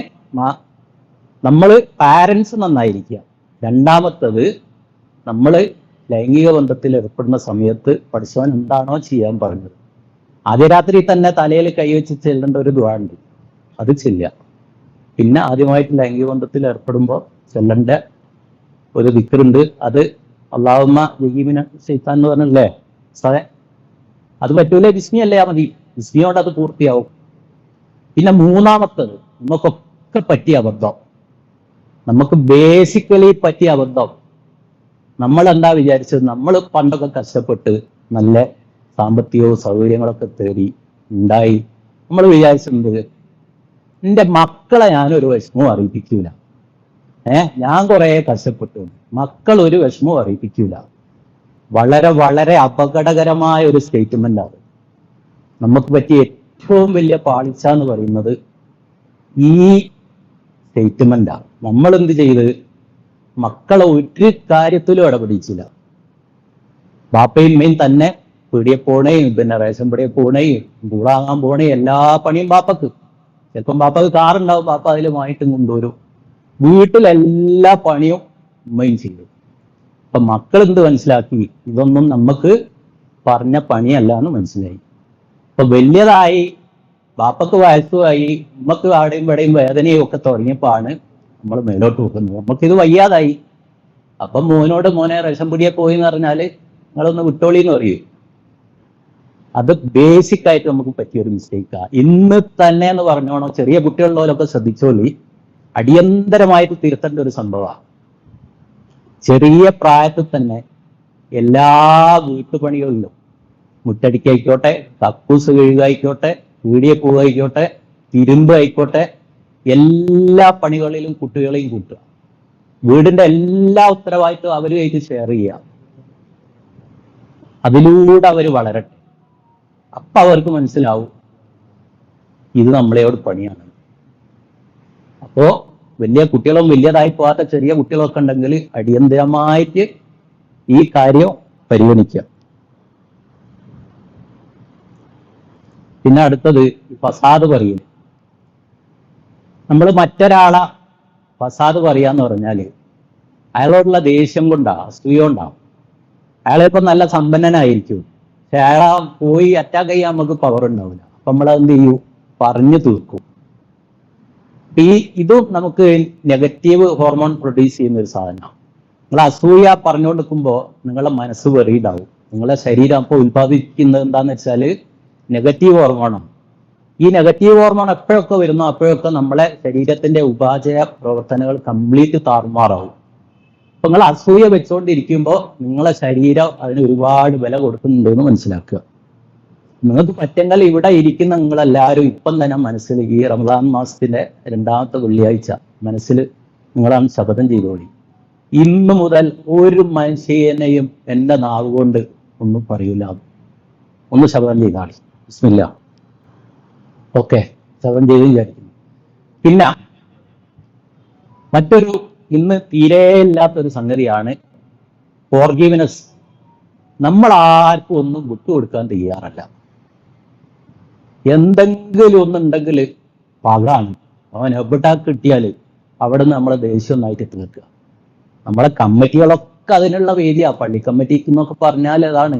നമ്മൾ പാരൻസ് നന്നായിരിക്കുക. രണ്ടാമത്തത്, നമ്മൾ ലൈംഗിക ബന്ധത്തിൽ ഏർപ്പെടുന്ന സമയത്ത് പഠിച്ചവൻ എന്താണോ ചെയ്യാൻ പറഞ്ഞത്, ആദ്യ രാത്രി തന്നെ തലയിൽ കൈവച്ച് ചെല്ലേണ്ട ഒരു ദുആ ഉണ്ട്, അത് ചെല്ലുക. പിന്നെ ആദ്യമായിട്ട് ലൈംഗിക ബന്ധത്തിൽ ഏർപ്പെടുമ്പോൾ ചെല്ലേണ്ട ഒരു ദിക്റുണ്ട്, അത് അല്ലാഹുമ്മ ജയ്യിബിന ശൈത്താൻ എന്ന് പറഞ്ഞല്ലേ സാറേ, അത് പറ്റൂലേ ബിസ്മി അല്ലേ മതി, ബിസ്മിയോട് അത് പൂർത്തിയാവും. പിന്നെ മൂന്നാമത്തത്, നമുക്കൊക്കെ പറ്റിയ അബദ്ധം, നമുക്ക് ബേസിക്കലി പറ്റിയ അബദ്ധം, നമ്മൾ എന്താ വിചാരിച്ചത്, നമ്മൾ പണ്ടൊക്കെ കഷ്ടപ്പെട്ട് നല്ല സാമ്പത്തികവും സൗകര്യങ്ങളൊക്കെ തേടി ഉണ്ടായി നമ്മൾ വിചാരിച്ചിട്ടുണ്ട്, എൻ്റെ മക്കളെ ഞാനൊരു വിഷമവും അറിയിപ്പിക്കൂല, ഞാൻ കുറെ കഷ്ടപ്പെട്ടു, മക്കൾ ഒരു വിഷമവും അറിയിപ്പിക്കൂല. വളരെ വളരെ അപകടകരമായ ഒരു സ്റ്റേറ്റ്മെന്റ് ആണ്. നമുക്ക് പറ്റിയ ഏറ്റവും വലിയ പാളിച്ച എന്ന് പറയുന്നത് ഈ സ്റ്റേറ്റ്മെന്റാണ്. നമ്മൾ എന്ത് ചെയ്ത്, മക്കളെ ഒരു കാര്യത്തിലും ഇടപെടിച്ചില്ല. ബാപ്പയും ഉമ്മയും തന്നെ പീടിയെ പോണേയും പിന്നെ റേഷൻ പീടിയെ പോണേയും കൂടാകാൻ പോണേയും എല്ലാ പണിയും ബാപ്പക്ക്. ചിലപ്പം ബാപ്പക്ക് കാറുണ്ടാവും, ബാപ്പ അതിൽ വാങ്ങിട്ടും കൊണ്ടുവരും. വീട്ടിലെല്ലാ പണിയും ഉമ്മയും ചെയ്യും. അപ്പൊ മക്കൾ എന്ത് മനസ്സിലാക്കി, ഇതൊന്നും നമുക്ക് പറഞ്ഞ പണിയല്ല എന്ന് മനസ്സിലായി. അപ്പൊ വലിയതായി, ബാപ്പക്ക് വയസ്സുമായി, ഉമ്മക്ക് അവിടെയും ഇവിടെയും വേദനയും ഒക്കെ തുടങ്ങിയപ്പോഴാണ് നമ്മൾ മേലോട്ട് പോകുന്നത്. നമുക്കിത് വയ്യാതായി. അപ്പം മോനെ റേഷൻ പീടിയെ പോയി എന്ന് പറഞ്ഞാൽ നിങ്ങളൊന്ന് വിട്ടോളി എന്ന് പറയൂ. അത് ബേസിക് ആയിട്ട് നമുക്ക് പറ്റിയൊരു മിസ്റ്റേക്കാണ്. ഇന്ന് തന്നെ എന്ന് പറഞ്ഞോണോ, ചെറിയ കുട്ടികളുള്ളവരൊക്കെ ശ്രദ്ധിച്ചോളി, അടിയന്തരമായിട്ട് തിരുത്തേണ്ട ഒരു സംഭവമാണ്. ചെറിയ പ്രായത്തിൽ തന്നെ എല്ലാ വീട്ടുപണികളിലും, മുറ്റടിക്കായിക്കോട്ടെ, കക്കൂസ് കഴുകായിക്കോട്ടെ, പീടിയെ പോവായിക്കോട്ടെ, തിരുമ്പ് ആയിക്കോട്ടെ, എല്ലാ പണികളിലും കുട്ടികളെയും കൂട്ടുക. വീടിന്റെ എല്ലാ ഉത്തരവാദിത്വം അവരുമായിട്ട് ഷെയർ ചെയ്യുക. അതിലൂടെ അവർ വളരട്ടെ. അപ്പൊ അവർക്ക് മനസ്സിലാവും ഇത് നമ്മളെയോട് പണിയാണ്. അപ്പോ വലിയ കുട്ടികളും വലിയതായി പോകാത്ത ചെറിയ കുട്ടികളൊക്കെ ഉണ്ടെങ്കിൽ അടിയന്തരമായിട്ട് ഈ കാര്യം പരിഗണിക്കുക. പിന്നെ അടുത്തത് ഫസാദ് പറയും. നമ്മൾ മറ്റൊരാളെ ഫസാദ് പറയാന്ന് പറഞ്ഞാൽ അയാളോടുള്ള ദേഷ്യം കൊണ്ടാണ്, അസൂയ കൊണ്ടാണ്. അയാളിപ്പം നല്ല സമ്പന്നനായിരിക്കും, പക്ഷെ അയാളെ പോയി അറ്റാക്ക് ചെയ്യാൻ നമുക്ക് പവർ ഉണ്ടാവില്ല. അപ്പൊ നമ്മളെന്ത് ചെയ്യും? പറഞ്ഞു തീർക്കും. ഇതും നമുക്ക് നെഗറ്റീവ് ഹോർമോൺ പ്രൊഡ്യൂസ് ചെയ്യുന്ന ഒരു സാധനമാണ്. നിങ്ങൾ അസൂയ പറഞ്ഞുകൊണ്ടിരിക്കുമ്പോൾ നിങ്ങളുടെ മനസ്സ് വെറിയിടാവും. നിങ്ങളുടെ ശരീരം അപ്പോൾ ഉത്പാദിപ്പിക്കുന്നത് എന്താന്ന് വെച്ചാൽ നെഗറ്റീവ് ഹോർമോണാണ്. ഈ നെഗറ്റീവ് ഹോർമോൺ എപ്പോഴൊക്കെ വരുന്നോ അപ്പോഴൊക്കെ നമ്മളെ ശരീരത്തിന്റെ ഉപാചയ പ്രവർത്തനങ്ങൾ കംപ്ലീറ്റ് താറുമാറാവും. അപ്പൊ നിങ്ങൾ അസൂയ വെച്ചുകൊണ്ടിരിക്കുമ്പോൾ നിങ്ങളെ ശരീരം അതിന് ഒരുപാട് വില കൊടുക്കുന്നുണ്ടെന്ന് മനസ്സിലാക്കുക. നിങ്ങൾക്ക് പറ്റെങ്കിൽ ഇവിടെ ഇരിക്കുന്ന നിങ്ങളെല്ലാവരും ഇപ്പം തന്നെ മനസ്സിൽ ഈ റമദാൻ മാസത്തിന്റെ 2ാമത്തെ വെള്ളിയാഴ്ച മനസ്സിൽ നിങ്ങളാണ് ശപഥം ചെയ്തോളി. ഇന്നു മുതൽ ഒരു മനുഷ്യനെയും എൻ്റെ നാവ് കൊണ്ട് ഒന്നും പറയൂല. ഒന്ന് ശപഥം ചെയ്താൽ ബിസ്മില്ലാ. ഓക്കെ, ശപഥം ചെയ്ത് വിചാരിക്കുന്നു. പിന്നെ മറ്റൊരു ഇന്ന് തീരെ ഇല്ലാത്തൊരു സംഗതിയാണ് ഫോർഗീവ്നെസ്. നമ്മൾ ആർക്കും ഒന്നും വിട്ടുകൊടുക്കാൻ തയ്യാറല്ല. എന്തെങ്കിലും ഒന്നുണ്ടെങ്കിൽ പകാണ്. അവൻ എവിടെ കിട്ടിയാൽ അവിടെ നിന്ന് നമ്മളെ ദേഷ്യം ഒന്നായിട്ട് തീർക്കുക. നമ്മളെ കമ്മിറ്റികളൊക്കെ അതിനുള്ള വേദിയാ. പള്ളി കമ്മിറ്റിക്ക് എന്നൊക്കെ പറഞ്ഞാൽ അതാണ്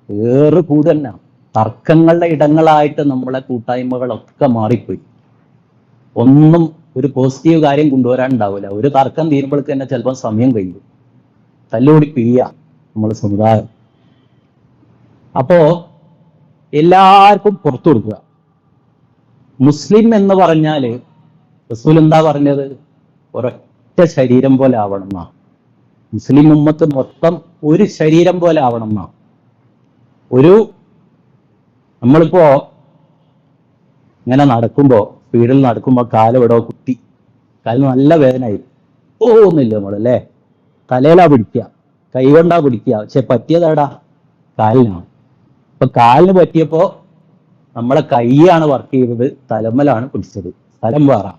ഏറെ കൂടുതൽ തർക്കങ്ങളുടെ ഇടങ്ങളായിട്ട് നമ്മളെ കൂട്ടായ്മകളൊക്കെ മാറിപ്പോയി. ഒന്നും ഒരു പോസിറ്റീവ് കാര്യം കൊണ്ടുവരാനുണ്ടാവില്ല. ഒരു തർക്കം തീരുമ്പോഴേക്ക് തന്നെ ചിലപ്പോൾ സമയം കഴിയും. തല്ലുകൂടി പിഴിയ നമ്മളെ സമുദായം. അപ്പോ എല്ലാവർക്കും പുറത്തു കൊടുക്കുക. മുസ്ലിം എന്ന് പറഞ്ഞാല് റസൂൽ എന്താ പറഞ്ഞത്? ഒരൊറ്റ ശരീരം പോലെ ആവണം എന്നാ. മുസ്ലിം ഉമ്മത്ത് മൊത്തം ഒരു ശരീരം പോലെ ആവണം എന്നാ. നമ്മളിപ്പോ ഇങ്ങനെ നടക്കുമ്പോ, സ്പീഡിൽ നടക്കുമ്പോ കാലിവിടോ കുത്തി, കാലിന് നല്ല വേദനയായി ഒന്നുമില്ല നമ്മളല്ലേ, തലയിലാ പിടിക്കുക, കൈ കൊണ്ടാ പിടിക്കുക, പക്ഷെ പറ്റിയതാടാ കാലിനാണ്. ഇപ്പൊ കാലിന് പറ്റിയപ്പോ നമ്മളെ കൈയാണ് വർക്ക് ചെയ്തത്, തലമ്മലാണ് പിടിച്ചത്, സ്ഥലം വേറെ.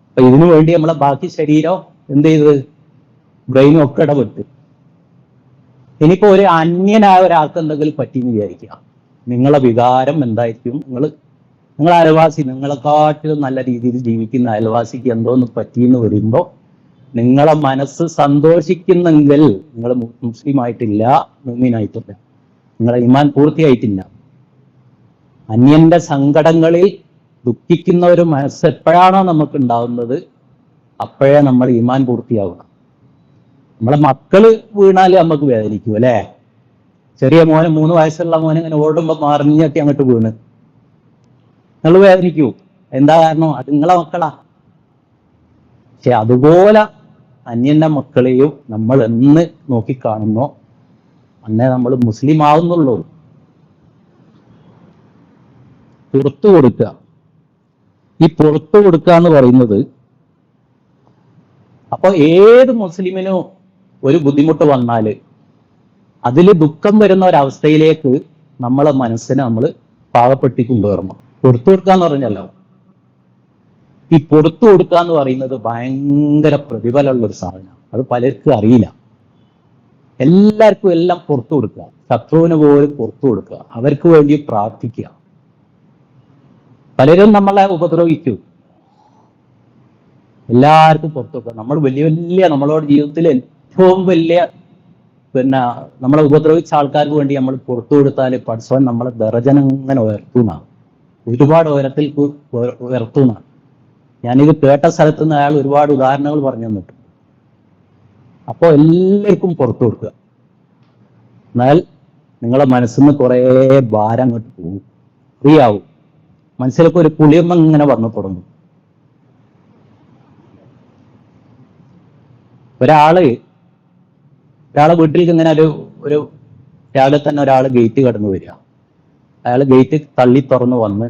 അപ്പൊ ഇതിനു വേണ്ടി നമ്മളെ ബാക്കി ശരീരം എന്ത് ചെയ്തത്? ബ്രെയിനും ഒക്കെ ഇടപെട്ട്. ഇനിയിപ്പോ ഒരു അന്യനായ ഒരാൾക്ക് എന്തെങ്കിലും പറ്റിയെന്ന് വിചാരിക്കുക, നിങ്ങളെ വികാരം എന്തായിരിക്കും? നിങ്ങൾ അയൽവാസി, നിങ്ങളെക്കാട്ടിലും നല്ല രീതിയിൽ ജീവിക്കുന്ന അയൽവാസിക്ക് എന്തോന്ന് പറ്റിയെന്ന് വരുമ്പോ നിങ്ങളെ മനസ്സ് സന്തോഷിക്കുന്നെങ്കിൽ നിങ്ങൾ മുസ്ലിം ആയിട്ടില്ല, മുഅ്മിനായിട്ടില്ല, നിങ്ങളെ ഈമാൻ പൂർത്തിയായിട്ടില്ല. അന്യന്റെ സങ്കടങ്ങളിൽ ദുഃഖിക്കുന്ന ഒരു മനസ്സ് എപ്പോഴാണോ നമുക്ക് ഉണ്ടാവുന്നത് അപ്പോഴേ നമ്മൾ ഈമാൻ പൂർത്തിയാവണം. നമ്മളെ മക്കള് വീണാല് നമുക്ക് വേദനിക്കും അല്ലേ? ചെറിയ മോന്, 3 വയസ്സുള്ള മോനെ ഇങ്ങനെ ഓടുമ്പോ മറിഞ്ഞട്ടി അങ്ങോട്ട് വീണ് നിങ്ങൾ വേദനിക്കൂ. എന്താ കാരണം? അത് നിങ്ങളെ മക്കളാ. പക്ഷെ അതുപോലെ അന്യന്റെ മക്കളെയും നമ്മൾ എന്ന് നോക്കിക്കാണുന്നോ അന്നേ നമ്മൾ മുസ്ലിം ആവുന്നുള്ളൂ. പുറത്തു കൊടുക്കുക. ഈ പുറത്തു കൊടുക്കുക എന്ന് പറയുന്നത്, അപ്പൊ ഏത് മുസ്ലിമിനും ഒരു ബുദ്ധിമുട്ട് വന്നാൽ അതിൽ ദുഃഖം വരുന്ന ഒരവസ്ഥയിലേക്ക് നമ്മളെ മനസ്സിനെ നമ്മൾ പാകപ്പെടുത്തി കൊണ്ടുവരണം. പുറത്തു കൊടുക്കുക എന്ന് പറഞ്ഞല്ലോ, ഈ പുറത്തു കൊടുക്കുക എന്ന് പറയുന്നത് ഭയങ്കര പ്രതിഫലമുള്ള ഒരു സാധനമാണ്. അത് പലർക്കും അറിയില്ല. എല്ലാവർക്കും എല്ലാം പുറത്തു കൊടുക്കുക, ശത്രുവിന് പോലും പുറത്തു കൊടുക്കുക, അവർക്ക് വേണ്ടി പ്രാർത്ഥിക്കുക. പലരും നമ്മളെ ഉപദ്രവിക്കും, എല്ലാവർക്കും പുറത്തു കൊടുക്കുക. നമ്മൾ വലിയ നമ്മളോട് ജീവിതത്തിൽ ഏറ്റവും വലിയ നമ്മളെ ഉപദ്രവിച്ച ആൾക്കാർക്ക് വേണ്ടി നമ്മൾ പുറത്തു കൊടുത്താൽ പടച്ചവൻ നമ്മളെ ദർജനം ഇങ്ങനെ ഉയർത്തുന്നതാണ്, ഒരുപാട് ഉയരത്തിൽ ഉയർത്തുന്നതാണ്. ഞാനിത് കേട്ട സ്ഥലത്ത് നിന്ന് അയാൾ ഒരുപാട് ഉദാഹരണങ്ങൾ പറഞ്ഞു തന്നിട്ടുണ്ട്. അപ്പോൾ എല്ലാവർക്കും പുറത്തു കൊടുക്കുക. എന്നാൽ നിങ്ങളെ മനസ്സിൽ നിന്ന് കുറേ ഭാരം അങ്ങോട്ട് പോകും, ഫ്രീ ആവും. മനസ്സിലൊക്കെ ഒരു കുളിർമ ഇങ്ങനെ വന്നു തുടങ്ങും. ഒരാളെ വീട്ടിലേക്ക് ഇങ്ങനെ ഒരു രാവിലെ തന്നെ ഒരാൾ ഗേറ്റ് കടന്നു വരിക. അയാൾ ഗേറ്റ് തള്ളി തുറന്ന് വന്ന്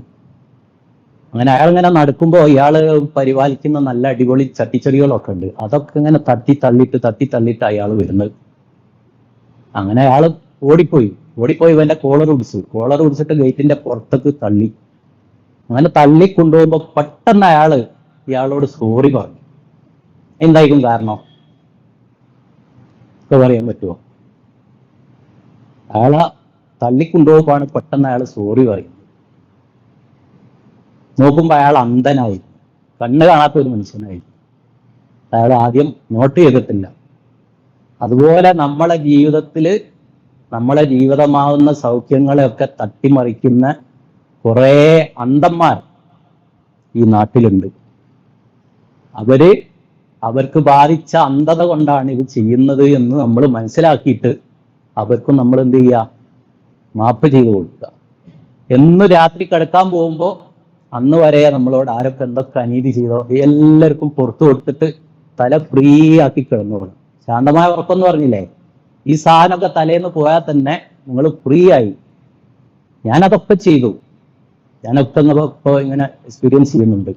അങ്ങനെ അയാൾ ഇങ്ങനെ നടക്കുമ്പോൾ ഇയാള് പരിപാലിക്കുന്ന നല്ല അടിപൊളി ചട്ടിച്ചെടികളൊക്കെ ഉണ്ട്, അതൊക്കെ ഇങ്ങനെ തട്ടി തള്ളിയിട്ട് അയാൾ വരുന്നത്. അങ്ങനെ അയാൾ ഓടിപ്പോയി ഇവന്റെ കോളർ പിടിച്ചിട്ട് ഗേറ്റിന്റെ പുറത്തേക്ക് തള്ളി. അങ്ങനെ തള്ളി കൊണ്ടുപോകുമ്പോ പെട്ടെന്ന് ഇയാളോട് സോറി പറഞ്ഞു. എന്തായിരിക്കും കാരണം? ഒക്കെ പറയാൻ പറ്റുമോ? അയാളെ തള്ളിക്കൊണ്ടുപോകുമ്പോഴാണ് പെട്ടെന്ന് അയാൾ സോറി പറയുന്നത്. നോക്കുമ്പോൾ അയാൾ അന്ധനായി, കണ്ണ് കാണാത്ത ഒരു മനുഷ്യനായി. അയാൾ ആദ്യം നോട്ട് ചെയ്തിട്ടില്ല. അതുപോലെ നമ്മളെ ജീവിതമാവുന്ന സൗഖ്യങ്ങളെയൊക്കെ തട്ടിമറിക്കുന്ന കുറേ അന്ധന്മാർ ഈ നാട്ടിലുണ്ട്. അവർക്ക് ബാധിച്ച അന്ധത കൊണ്ടാണ് ഇത് ചെയ്യുന്നത് എന്ന് നമ്മൾ മനസ്സിലാക്കിയിട്ട് അവർക്കും നമ്മൾ എന്ത് ചെയ്യുക, മാപ്പ് ചെയ്ത് കൊടുക്കുക. എന്ന് രാത്രി കിടക്കാൻ പോകുമ്പോൾ അന്ന് വരെ നമ്മളോട് ആരൊക്കെ എന്തൊക്കെ അനീതി ചെയ്തോ എല്ലാവർക്കും പുറത്തു കൊടുത്തിട്ട് തല ഫ്രീ ആക്കി കിടന്നുകൊള്ളണം. ശാന്തമായ ഉറക്കം എന്ന് പറഞ്ഞില്ലേ, ഈ സാധനമൊക്കെ തലേന്ന് പോയാൽ തന്നെ നിങ്ങൾ ഫ്രീ ആയി. ഞാനതൊക്കെ ചെയ്തു. ഞാനൊക്കെ ഇപ്പോൾ ഇങ്ങനെ എക്സ്പീരിയൻസ് ചെയ്യുന്നുണ്ട്.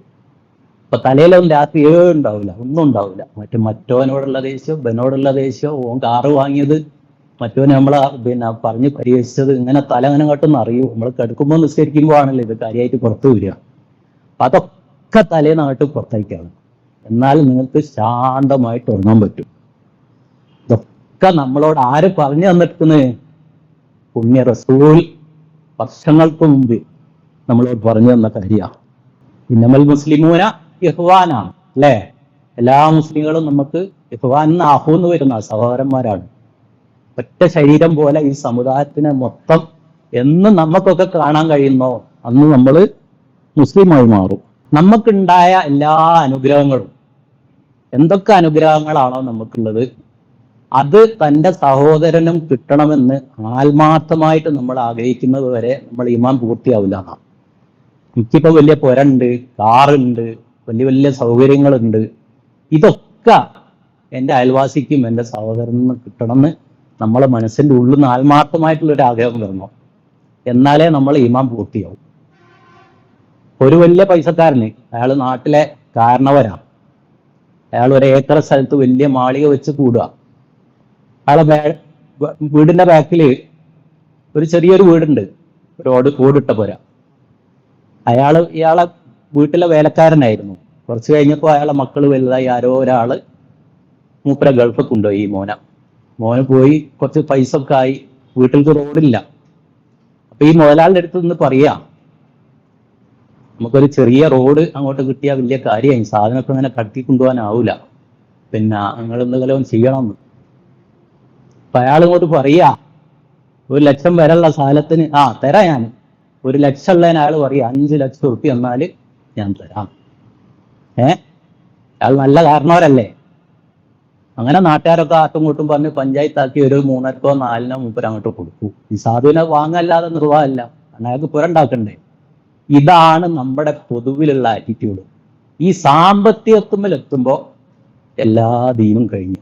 ഇപ്പൊ തലയിലൊന്നും രാത്രി ഉണ്ടാവില്ല, ഒന്നും ഉണ്ടാവില്ല. മറ്റോനോടുള്ള ദേഷ്യം, ബനോടുള്ള ദേഷ്യം, ഓൻ കാറ് വാങ്ങിയത്, മറ്റോനെ നമ്മളെ പറഞ്ഞ് പരിഹരിച്ചത്, ഇങ്ങനെ തല അങ്ങനെ കേട്ടൊന്നും അറിയൂ. നമ്മൾ കിടക്കുമ്പോൾ നിസ്കരിക്കുമ്പോൾ ആണല്ലോ ഇത് കാര്യമായിട്ട് പുറത്തു വരിക. അതൊക്കെ തലേന്നായിട്ട് പുറത്തേക്കാണ്. എന്നാൽ നിങ്ങൾക്ക് ശാന്തമായിട്ട് ഉറങ്ങാൻ പറ്റും. ഇതൊക്കെ നമ്മളോട് ആര് പറഞ്ഞു തന്നിരിക്കുന്നത്? പുണ്യ റസൂൽ വർഷങ്ങൾക്ക് മുമ്പ് നമ്മളോട് പറഞ്ഞു തന്ന കാര്യമാണ്. ഇന്നമൽ മുസ്ലിമൂന ഇഖ്വാനാണ് അല്ലേ? എല്ലാ മുസ്ലിങ്ങളും നമുക്ക് ഇഖ്വാൻ ആഹൂന്ന് വരുന്ന സഹോദരന്മാരാണ്. ഒറ്റ ശരീരം പോലെ ഈ സമുദായത്തിനെ മൊത്തം എന്ന് നമുക്കൊക്കെ കാണാൻ കഴിയുന്നോ അന്ന് നമ്മൾ മുസ്ലിമായി മാറും. നമുക്കുണ്ടായ എല്ലാ അനുഗ്രഹങ്ങളും, എന്തൊക്കെ അനുഗ്രഹങ്ങളാണോ നമുക്കുള്ളത്, അത് തൻ്റെ സഹോദരനും കിട്ടണമെന്ന് ആത്മാർത്ഥമായിട്ട് നമ്മൾ ആഗ്രഹിക്കുന്നത് വരെ നമ്മൾ ഈമാൻ പൂർത്തിയാവില്ല. എനിക്കിപ്പോൾ വലിയ പുരണ്ട്, കാറുണ്ട്, വലിയ വലിയ സൗകര്യങ്ങളുണ്ട്, ഇതൊക്കെ എൻ്റെ അയൽവാസിക്കും എൻ്റെ സഹോദരനും കിട്ടണമെന്ന് നമ്മളെ മനസ്സിൻ്റെ ഉള്ളിൽ നിന്ന് ആത്മാർത്ഥമായിട്ടുള്ളൊരു ആഗ്രഹം വരണം. എന്നാലേ നമ്മൾ ഈമാൻ പൂർത്തിയാവും. ഒരു വലിയ പൈസക്കാരന്, അയാൾ നാട്ടിലെ കാരണവരാണ്, അയാൾ ഒരു ഏക്കർ സ്ഥലത്ത് വലിയ മാളിക വെച്ച് കൂടുക. അയാളെ വീടിന്റെ ബാക്കിൽ ഒരു ചെറിയൊരു വീടുണ്ട്, ഒരു ഓടിട്ട പോര. ഇയാളെ വീട്ടിലെ വേലക്കാരനായിരുന്നു. കുറച്ച് കഴിഞ്ഞപ്പോൾ അയാളെ മക്കൾ വലുതായി, ആരോ ഒരാള് മൂപ്പര ഗൾഫ് കൊണ്ടുപോയി. മോന് പോയി കുറച്ച് പൈസ ഒക്കെ ആയി, വീട്ടിലേക്ക് റോഡില്ല. അപ്പൊ ഈ മുതലാളിന്റെ അടുത്ത് നിന്ന് പറയാ, നമുക്കൊരു ചെറിയ റോഡ് അങ്ങോട്ട് കിട്ടിയാൽ വലിയ കാര്യമായി, സാധനമൊക്കെ അങ്ങനെ കടത്തി കൊണ്ടുപോകാനാവൂല, പിന്നെ നിങ്ങൾ എന്തെങ്കിലും ചെയ്യണമെന്ന്. അപ്പൊ അയാൾ ഇങ്ങോട്ട് പറയാ, 1 ലക്ഷം വരെയുള്ള സാധനത്തിന് തരാം ഞാൻ. 1 ലക്ഷം ഉള്ളതിന് അയാൾ പറയാ 5 ലക്ഷം ഉറുപ്പിക എന്നാൽ ഞാൻ തരാം. അയാൾ നല്ല കാരണവരല്ലേ. അങ്ങനെ നാട്ടുകാരൊക്കെ ആട്ടും കൂട്ടും പറഞ്ഞ് പഞ്ചായത്താക്കി ഒരു 3-ക്കോ 4-നോ മൂപ്പര് അങ്ങോട്ട് കൊടുക്കൂ. ഈ സാധുവിനെ വാങ്ങല്ലാതെ നിർവാഹമല്ല, കാരണം അയാൾക്ക് പുരണ്ടാക്കണ്ടേ. ഇതാണ് നമ്മുടെ പൊതുവിലുള്ള ആറ്റിറ്റ്യൂഡ്. ഈ സാമ്പത്തികത്തുമ്പിലെത്തുമ്പോൾ എല്ലാ ദീനും കഴിഞ്ഞു.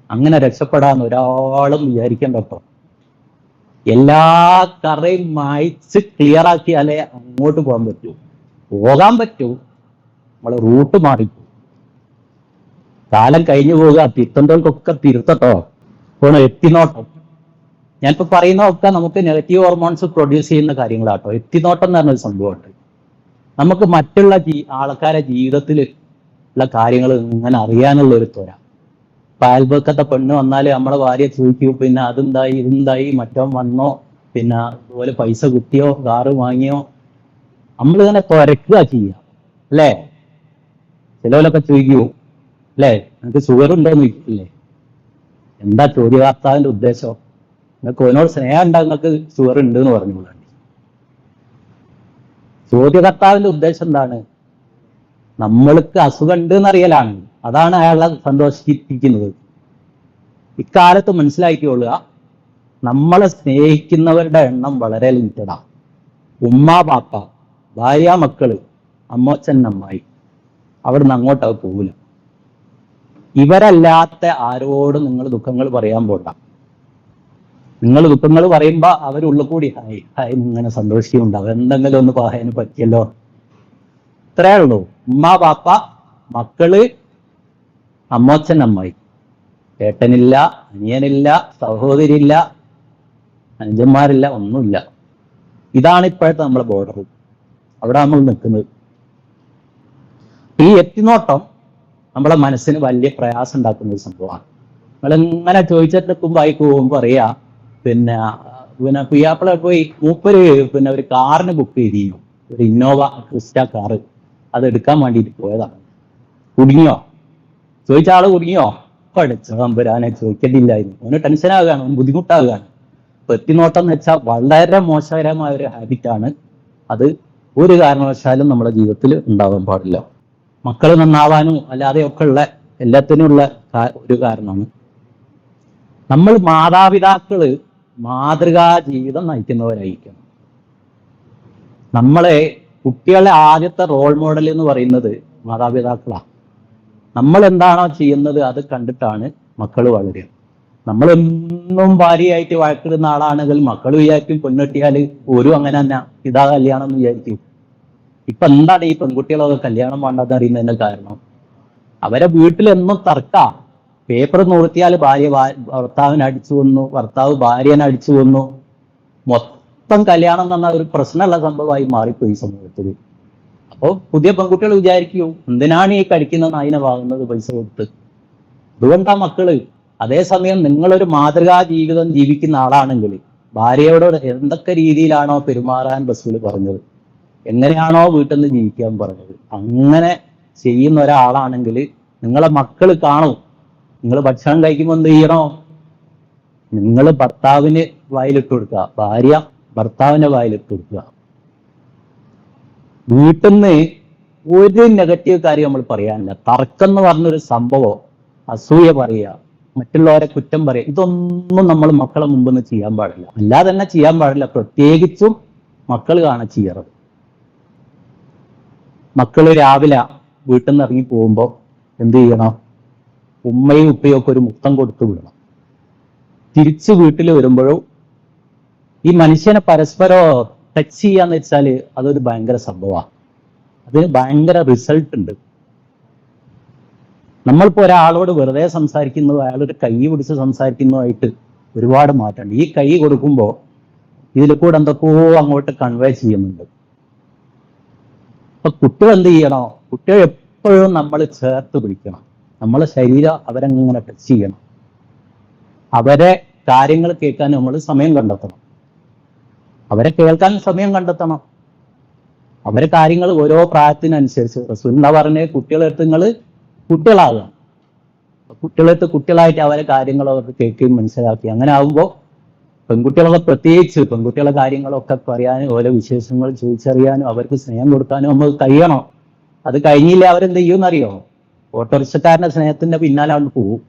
അങ്ങനെ രക്ഷപ്പെടാൻ ഒരാളും വിചാരിക്കേണ്ട. കേട്ടോ, എല്ലാ കറയും മായ്ച്ച് ക്ലിയർ ആക്കിയാലേ അങ്ങോട്ട് പോകാൻ പറ്റൂ. പോകാൻ പറ്റൂ, നമ്മളെ റൂട്ട് മാറിപ്പോ. കാലം കഴിഞ്ഞു പോവുക, തിരുത്തേണ്ടവർക്കൊക്കെ തിരുത്തട്ടോ. ഇപ്പോൾ എത്തിനോട്ടം, ഞാനിപ്പോ പറയുന്നതൊക്കെ നമുക്ക് നെഗറ്റീവ് ഹോർമോൺസ് പ്രൊഡ്യൂസ് ചെയ്യുന്ന കാര്യങ്ങളാട്ടോ. എത്തിനോട്ടം എന്ന് പറഞ്ഞൊരു സംഭവമുണ്ട്. നമുക്ക് മറ്റുള്ള ആൾക്കാരെ ജീവിതത്തിൽ ഉള്ള കാര്യങ്ങൾ ഇങ്ങനെ അറിയാനുള്ള ഒരു ത്വര. ഇപ്പൊ അയൽപക്കത്തെ പെണ്ണ് വന്നാല് നമ്മളെ ഭാര്യ ചോദിക്കൂ, പിന്നെ അതെന്തായി ഇതെന്തായി, മറ്റോ വന്നോ, പിന്നെ അതുപോലെ പൈസ കിട്ടിയോ, കാറ് വാങ്ങിയോ, നമ്മളിങ്ങനെ തുരക്കുക ചെയ്യുക അല്ലേ. ചിലവരൊക്കെ ചോദിക്കൂ അല്ലേ, നിങ്ങൾക്ക് ഷുഗർ ഉണ്ടോന്ന് ചോദിക്കില്ലേ. എന്താ ചോദ്യകർത്താവിന്റെ ഉദ്ദേശം? നിങ്ങൾക്ക് ഓനോട് സ്നേഹം ഉണ്ടാകും, നിങ്ങൾക്ക് ഷുഗർ ഉണ്ട് എന്ന് പറഞ്ഞു. ചോദ്യകർത്താവിന്റെ ഉദ്ദേശം എന്താണ്? നമ്മൾക്ക് അസുഖം ഉണ്ട് എന്നറിയലാണ്. അതാണ് അയാളെ സന്തോഷിപ്പിക്കുന്നത്. ഇക്കാലത്ത് മനസ്സിലാക്കിക്കൊള്ളുക, നമ്മളെ സ്നേഹിക്കുന്നവരുടെ എണ്ണം വളരെ ലിമിറ്റഡാണ്. ഉമ്മ ബാപ്പ, ഭാര്യ മക്കള്, അമ്മോച്ചൻ അമ്മായി, അവിടുന്ന് അങ്ങോട്ടത് പോകില്ല. ഇവരല്ലാത്ത ആരോടും നിങ്ങൾ ദുഃഖങ്ങൾ പറയാൻ പോണ്ട. നിങ്ങൾ ദുഃഖങ്ങൾ പറയുമ്പോ അവരുള്ളിൽ കൂടി ഹായ് ഇങ്ങനെ സന്തോഷിക്കുന്നുണ്ടാവും, എന്തെങ്കിലും ഒന്ന് പറയാന് പറ്റിയല്ലോ. ഇത്രയേ ഉള്ളൂ. ഉമ്മ ബാപ്പ മക്കള്, അമ്മോച്ചൻ അമ്മായി, ഏട്ടനില്ല, അനിയനില്ല, സഹോദരിയില്ല, അനുജന്മാരില്ല, ഒന്നുമില്ല. ഇതാണ് ഇപ്പോഴത്തെ നമ്മളെ ബോർഡർ. അവിടെ നമ്മൾ നിൽക്കുന്നത്. ഈ എത്തിനോട്ടം നമ്മളെ മനസ്സിന് വലിയ പ്രയാസം ഉണ്ടാക്കുന്ന ഒരു സംഭവമാണ്. നമ്മളിങ്ങനെ ചോദിച്ചിട്ട് നിൽക്കുമ്പോൾ ആയിക്ക് പോകുമ്പോൾ അറിയാ, പിന്നെ പിയാപ്പിള പോയി മൂപ്പര് പിന്നെ ഒരു കാറിന് ബുക്ക് ചെയ്തിരുന്നു. ഒരു ഇന്നോവ ക്രിസ്റ്റ കാറ്, അത് എടുക്കാൻ വേണ്ടിയിട്ട് പോയതാണ്. കുടുങ്ങിയോ? ചോദിച്ച ആള് കുടുങ്ങിയോ? പഠിച്ചവരാനെ ചോദിക്കേണ്ടില്ലായിരുന്നു. അവന് ടെൻഷനാകുകയാണ്, അവന് ബുദ്ധിമുട്ടാകുകയാണ്. പെത്തിനോട്ടം എന്ന് വെച്ചാൽ വളരെ മോശകരമായ ഒരു ഹാബിറ്റാണ്. അത് ഒരു കാരണവശാലും നമ്മുടെ ജീവിതത്തിൽ ഉണ്ടാവാൻ പാടില്ല. മക്കൾ നന്നാവാനും അല്ലാതെയൊക്കെ ഉള്ള എല്ലാത്തിനും ഉള്ള ഒരു കാരണമാണ്. നമ്മൾ മാതാപിതാക്കള് മാതൃകാ ജീവിതം നയിക്കുന്നവരായിരിക്കണം. നമ്മളെ കുട്ടികളെ ആദ്യത്തെ റോൾ മോഡൽ എന്ന് പറയുന്നത് മാതാപിതാക്കളാണ്. നമ്മൾ എന്താണോ ചെയ്യുന്നത് അത് കണ്ടിട്ടാണ് മക്കൾ വളരുക. നമ്മളെന്നും ഭാര്യയായിട്ട് വഴക്കിടുന്ന ആളാണെങ്കിൽ മക്കൾ വിചാരിക്കും പെണ്ണെട്ടിയാല് ഓരും അങ്ങനെ തന്നെ ഇതാ കല്യാണം എന്ന് വിചാരിക്കും. ഇപ്പൊ എന്താണ് ഈ പെൺകുട്ടികളൊക്കെ കല്യാണം വേണ്ടെന്ന് അറിയുന്നതിന്റെ കാരണം? അവരെ വീട്ടിൽ എന്നും തർക്കാ. പേപ്പർ നോക്കിയാൽ ഭാര്യ ഭർത്താവിനെ അടിച്ചു വന്നു, ഭർത്താവ് ഭാര്യനെ അടിച്ചു വന്നു. മൊത്തം കല്യാണം എന്ന് പറഞ്ഞാൽ ഒരു പ്രശ്നമുള്ള സംഭവമായി മാറിപ്പോയി സമൂഹത്തിൽ. അപ്പോൾ പുതിയ പെൺകുട്ടികൾ വിചാരിക്കൂ, എന്തിനാണ് ഈ കടിക്കുന്ന നായിനെ വാങ്ങുന്നത് പൈസ കൊടുത്ത്? അതുകൊണ്ടാ മക്കള്. അതേസമയം നിങ്ങളൊരു മാതൃകാ ജീവിതം ജീവിക്കുന്ന ആളാണെങ്കിൽ ഭാര്യയോട് എന്തൊക്കെ രീതിയിലാണോ പെരുമാറാൻ റസൂൽ പറഞ്ഞത്, എങ്ങനെയാണോ വീട്ടിൽ നിന്ന് ജീവിക്കാൻ പറഞ്ഞത്, അങ്ങനെ ചെയ്യുന്ന ഒരാളാണെങ്കിൽ നിങ്ങളെ മക്കൾ കാണും. നിങ്ങൾ ഭക്ഷണം കഴിക്കുമ്പോൾ എന്ത് ചെയ്യണോ? നിങ്ങൾ ഭർത്താവിന് വായിലിട്ട് കൊടുക്കുക, ഭാര്യ ഭർത്താവിന്റെ വായിലിട്ട് കൊടുക്കുക. വീട്ടിൽ നിന്ന് ഒരു നെഗറ്റീവ് കാര്യം നമ്മൾ പറയാനില്ല. തർക്കം എന്ന് പറഞ്ഞൊരു സംഭവം, അസൂയ പറയുക, മറ്റുള്ളവരെ കുറ്റം പറയുക, ഇതൊന്നും നമ്മൾ മക്കളെ മുമ്പിൽ നിന്ന് ചെയ്യാൻ പാടില്ല. അല്ലാതെ തന്നെ ചെയ്യാൻ പാടില്ല, പ്രത്യേകിച്ചും മക്കൾ കാണാൻ ചെയ്യാറ്. മക്കള് രാവിലെ വീട്ടിൽ നിന്ന് ഇറങ്ങി പോകുമ്പോൾ എന്ത് ചെയ്യണം? ഉമ്മയും ഉപ്പയും ഒക്കെ ഒരു മുത്തം കൊടുത്തു വിടണം. തിരിച്ച് വീട്ടിൽ വരുമ്പോഴും ഈ മനുഷ്യനെ പരസ്പരം ടച്ച് ചെയ്യാന്ന് വെച്ചാല് അതൊരു ഭയങ്കര സംഭവമാണ്. അതിന് ഭയങ്കര റിസൾട്ട് ഉണ്ട്. നമ്മളിപ്പോ ഒരാളോട് വെറുതെ സംസാരിക്കുന്നു, അയാളൊരു കൈ പിടിച്ച് സംസാരിക്കുന്നതുമായിട്ട് ഒരുപാട് മാറ്റമുണ്ട്. ഈ കൈ കൊടുക്കുമ്പോൾ ഇതിൽ കൂടെ എന്തൊക്കെയോ അങ്ങോട്ട് കൺവേ ചെയ്യുന്നുണ്ട്. അപ്പൊ കുട്ടികൾ എന്ത് ചെയ്യണോ? കുട്ടികൾ എപ്പോഴും നമ്മൾ ചേർത്ത് പിടിക്കണം. നമ്മളെ ശരീരം അവരെങ്ങനെ ടച്ച് ചെയ്യണം. അവരെ കാര്യങ്ങൾ കേൾക്കാൻ നമ്മൾ സമയം കണ്ടെത്തണം. അവരെ കേൾക്കാൻ സമയം കണ്ടെത്തണം. അവരെ കാര്യങ്ങൾ ഓരോ പ്രായത്തിനനുസരിച്ച് റസൂൽ എന്താ പറഞ്ഞേ? കുട്ടികളെടുത്ത് നിങ്ങൾ കുട്ടികളാകുക. കുട്ടികളെടുത്ത് കുട്ടികളായിട്ട് അവരെ കാര്യങ്ങളൊക്കെ കേൾക്കുകയും മനസ്സിലാക്കി. അങ്ങനെ ആകുമ്പോൾ പെൺകുട്ടികളൊക്കെ പ്രത്യേകിച്ച് പെൺകുട്ടികളുടെ കാര്യങ്ങളൊക്കെ പറയാനും ഓരോ വിശേഷങ്ങൾ ചോദിച്ചറിയാനും അവർക്ക് സ്നേഹം കൊടുക്കാനും നമുക്ക് കഴിയണം. അത് കഴിഞ്ഞില്ല അവരെന്ത് ചെയ്യുമെന്നറിയോ? ഓട്ടോറിക്ഷക്കാരന്റെ സ്നേഹത്തിന്റെ പിന്നാലെ അവിടെ പോകും.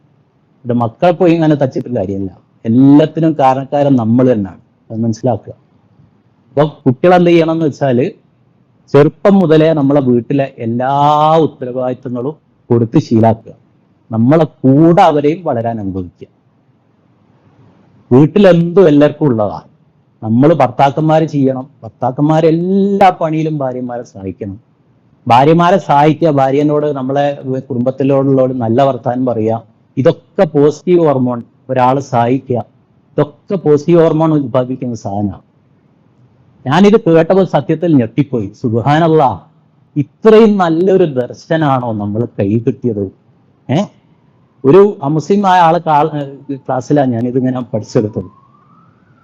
ഇത് മക്കളെ പോയി ഇങ്ങനെ തച്ചിട്ട് കാര്യമില്ല. എല്ലാത്തിനും കാരണക്കാരൻ നമ്മൾ തന്നെയാണ്, അത് മനസ്സിലാക്കുക. അപ്പൊ കുട്ടികൾ എന്ത് ചെയ്യണം എന്ന് വെച്ചാല് ചെറുപ്പം മുതലേ നമ്മളെ വീട്ടിലെ എല്ലാ ഉത്തരവാദിത്തങ്ങളും കൊടുത്ത് ശീലാക്കുക. നമ്മളെ കൂടെ അവരെയും വളരാൻ അനുവദിക്കുക. വീട്ടിലെന്തും എല്ലാവർക്കും ഉള്ളതാണ്. നമ്മൾ ഭർത്താക്കന്മാര് ചെയ്യണം. ഭർത്താക്കന്മാരെല്ലാ പണിയിലും ഭാര്യമാരെ സഹായിക്കണം. ഭാര്യമാരെ സഹായിക്കുക, ഭാര്യനോട് നമ്മളെ കുടുംബത്തിലോടുള്ളോട് നല്ല വർത്താനം പറയുക. ഇതൊക്കെ പോസിറ്റീവ് ഹോർമോൺ. ഒരാളെ സഹായിക്കുക, ഇതൊക്കെ പോസിറ്റീവ് ഹോർമോൺ ഉത്പാദിപ്പിക്കുന്ന സാധനമാണ്. ഞാനിത് കേട്ടപ്പോൾ സത്യത്തിൽ ഞെട്ടിപ്പോയി. സുബ്ഹാനല്ലാഹ്, ഇത്രയും നല്ലൊരു ദർശനാണോ നമ്മൾ കൈ കിട്ടിയത്? ഒരു അമുസ്ലിമായ ആളെ ക്ലാസ്സിലാണ് ഞാനിതിങ്ങനെ പഠിച്ചെടുത്തത്.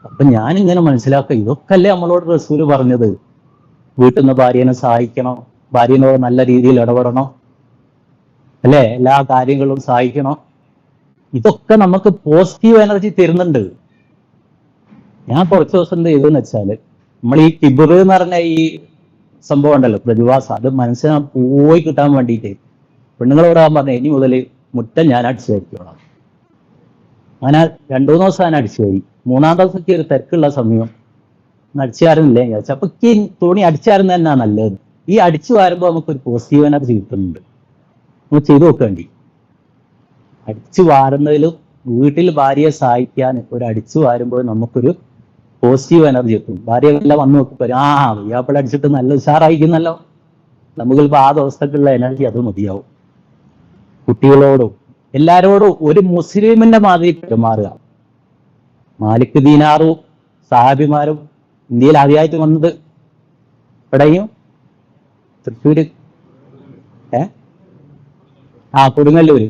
അപ്പൊ ഞാനിങ്ങനെ മനസ്സിലാക്കുക, ഇതൊക്കെ അല്ലേ നമ്മളോട് റസൂല് പറഞ്ഞത്? വീട്ടിൽ നിന്ന് ഭാര്യനെ സഹായിക്കണം, ഭാര്യനോട് നല്ല രീതിയിൽ ഇടപെടണം, അല്ലെ? എല്ലാ കാര്യങ്ങളും സഹായിക്കണം. ഇതൊക്കെ നമുക്ക് പോസിറ്റീവ് എനർജി തരുന്നുണ്ട്. ഞാൻ കുറച്ച് ദിവസം എന്ത് ചെയ്തെന്ന് വെച്ചാല്, നമ്മൾ ഈ കിബിർ എന്ന് പറഞ്ഞ ഈ സംഭവം ഉണ്ടല്ലോ, പ്രതിഭാസം, അത് മനസ്സിനെ പോയി കിട്ടാൻ വേണ്ടിയിട്ട് പെണ്ണുങ്ങളോട് പറഞ്ഞ ഇനി മുതൽ മുറ്റം ഞാൻ അടിച്ചു കയറ്റിക്കോളാം. അങ്ങനെ 2-3 ദിവസം ഞാൻ അടിച്ചു കയറി. 3-ാം ദിവസത്തേക്ക് ഒരു തിരക്കുള്ള സമയം അടിച്ചു വാരുന്നില്ലേ ചോദിച്ചാൽ, അപ്പൊ ഈ തുണി അടിച്ചു വാരുന്നത് തന്നെയാ നല്ലത്. ഈ അടിച്ചു വാരുമ്പോൾ നമുക്കൊരു പോസിറ്റീവ് എനർജി കിട്ടുന്നുണ്ട്. നമ്മൾ ചെയ്തു നോക്കേണ്ടി. അടിച്ചു വാരുന്നതിലും വീട്ടിൽ ഭാര്യയെ സഹായിക്കാൻ ഒരു അടിച്ചു വാരുമ്പോൾ നമുക്കൊരു പോസിറ്റീവ് എനർജി കിട്ടും. ഭാര്യ എല്ലാം വന്ന് നോക്കുമ്പോൾ വ്യാപ്പിള അടിച്ചിട്ട് നല്ല ഉഷാറായിരിക്കുന്നല്ലോ. നമുക്കിപ്പോൾ ആ ദിവസത്തേക്കുള്ള എനർജി അത് മതിയാവും. കുട്ടികളോടും എല്ലാരോടും ഒരു മുസ്ലിമിന്റെ മാതിരി പെരുമാറുക. മാലിക് ദീനാറും സഹാബിമാരും ഇന്ത്യയിൽ ആദ്യമായിട്ട് വന്നത് എവിടെയും തൃശ്ശൂര്, കൊടുങ്ങല്ലൂര്.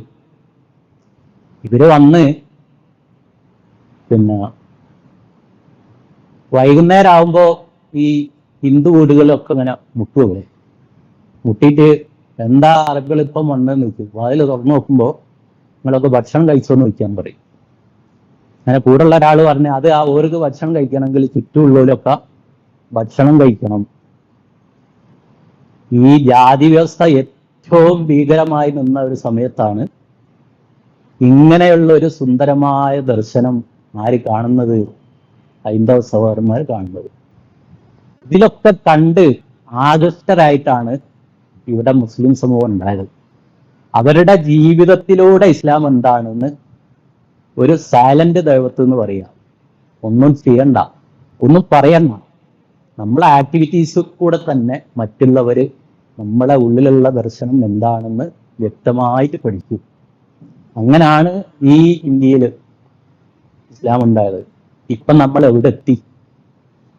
ഇവര് വന്ന് പിന്നെ വൈകുന്നേരം ആവുമ്പോ ഈ ഹിന്ദു വീടുകളിലൊക്കെ ഇങ്ങനെ മുട്ടുപോലെ മുട്ടിയിട്ട് എന്താ അറബികൾ ഇപ്പം വന്നെന്ന് നോക്കും. വാതിൽ തുറന്നു നോക്കുമ്പോൾ നിങ്ങളൊക്കെ ഭക്ഷണം കഴിച്ചോന്ന് ചോദിക്കാൻ പറയും. അങ്ങനെ കൂടെയുള്ള ഒരാൾ പറഞ്ഞ് അത് ആ ഓർക്ക് ഭക്ഷണം കഴിക്കണമെങ്കിൽ ചുറ്റുമുള്ളവരൊക്കെ ഭക്ഷണം കഴിക്കണം. ഈ ജാതി വ്യവസ്ഥ ഏറ്റവും ഭീകരമായി നിന്ന ഒരു സമയത്താണ് ഇങ്ങനെയുള്ള ഒരു സുന്ദരമായ ദർശനം ആര് കാണുന്നത്? ഹൈന്ദവ സഹോദരന്മാർ കാണുന്നത്. ഇതിലൊക്കെ കണ്ട് ആകൃഷ്ടരായിട്ടാണ് ഇവിടെ മുസ്ലിം സമൂഹം ഉണ്ടായത്. അവരുടെ ജീവിതത്തിലൂടെ ഇസ്ലാം എന്താണെന്ന് ഒരു സൈലന്റ് ദൈവത്ത് എന്ന് പറയാം. ഒന്നും ചെയ്യണ്ട, ഒന്നും പറയണ്ട, നമ്മളെ ആക്ടിവിറ്റീസ് കൂടെ തന്നെ മറ്റുള്ളവര് നമ്മളെ ഉള്ളിലുള്ള ദർശനം എന്താണെന്ന് വ്യക്തമായിട്ട് പഠിക്കും. അങ്ങനെയാണ് ഈ ഇന്ത്യയിൽ ഇസ്ലാം ഉണ്ടായത്. ഇപ്പം നമ്മൾ എവിടെ എത്തി?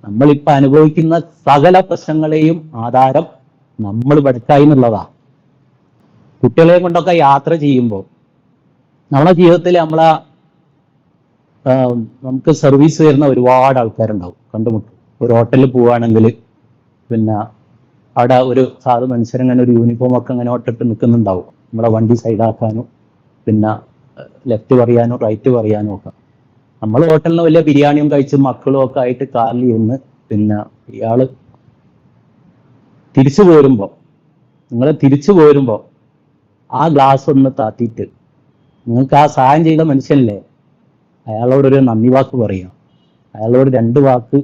നമ്മളിപ്പോൾ അനുഭവിക്കുന്ന സകല പ്രശ്നങ്ങളെയും ആധാരം നമ്മൾ പഠിക്കായി എന്നുള്ളതാ. കുട്ടികളെയും കൊണ്ടൊക്കെ യാത്ര ചെയ്യുമ്പോൾ നമ്മളെ ജീവിതത്തിൽ നമുക്ക് സർവീസ് തരുന്ന ഒരുപാട് ആൾക്കാരുണ്ടാവും, കണ്ടുമുട്ടും. ഒരു ഹോട്ടലിൽ പോവുകയാണെങ്കിൽ പിന്നെ അവിടെ ഒരു സാധു മനുഷ്യരങ്ങനെ ഒരു യൂണിഫോം ഒക്കെ അങ്ങനെ ഒട്ടിട്ട് നിൽക്കുന്നുണ്ടാവും. നമ്മളെ വണ്ടി സൈഡാക്കാനും പിന്നെ ലെഫ്റ്റ് പറയാനോ റൈറ്റ് പറയാനോ ഒക്കെ. നമ്മൾ ഹോട്ടലിന് വലിയ ബിരിയാണിയും കഴിച്ച് മക്കളും ഒക്കെ ആയിട്ട് കാറിൽ ഇരുന്ന് പിന്നെ ഇയാള് തിരിച്ചു പോരുമ്പോൾ ആ ഗ്ലാസ് ഒന്ന് താത്തിയിട്ട് നിങ്ങൾക്ക് ആ സഹായം ചെയ്ത മനുഷ്യനല്ലേ അയാളോടൊരു നന്ദി വാക്ക് പറയുക, അയാളോട് 2 വാക്ക്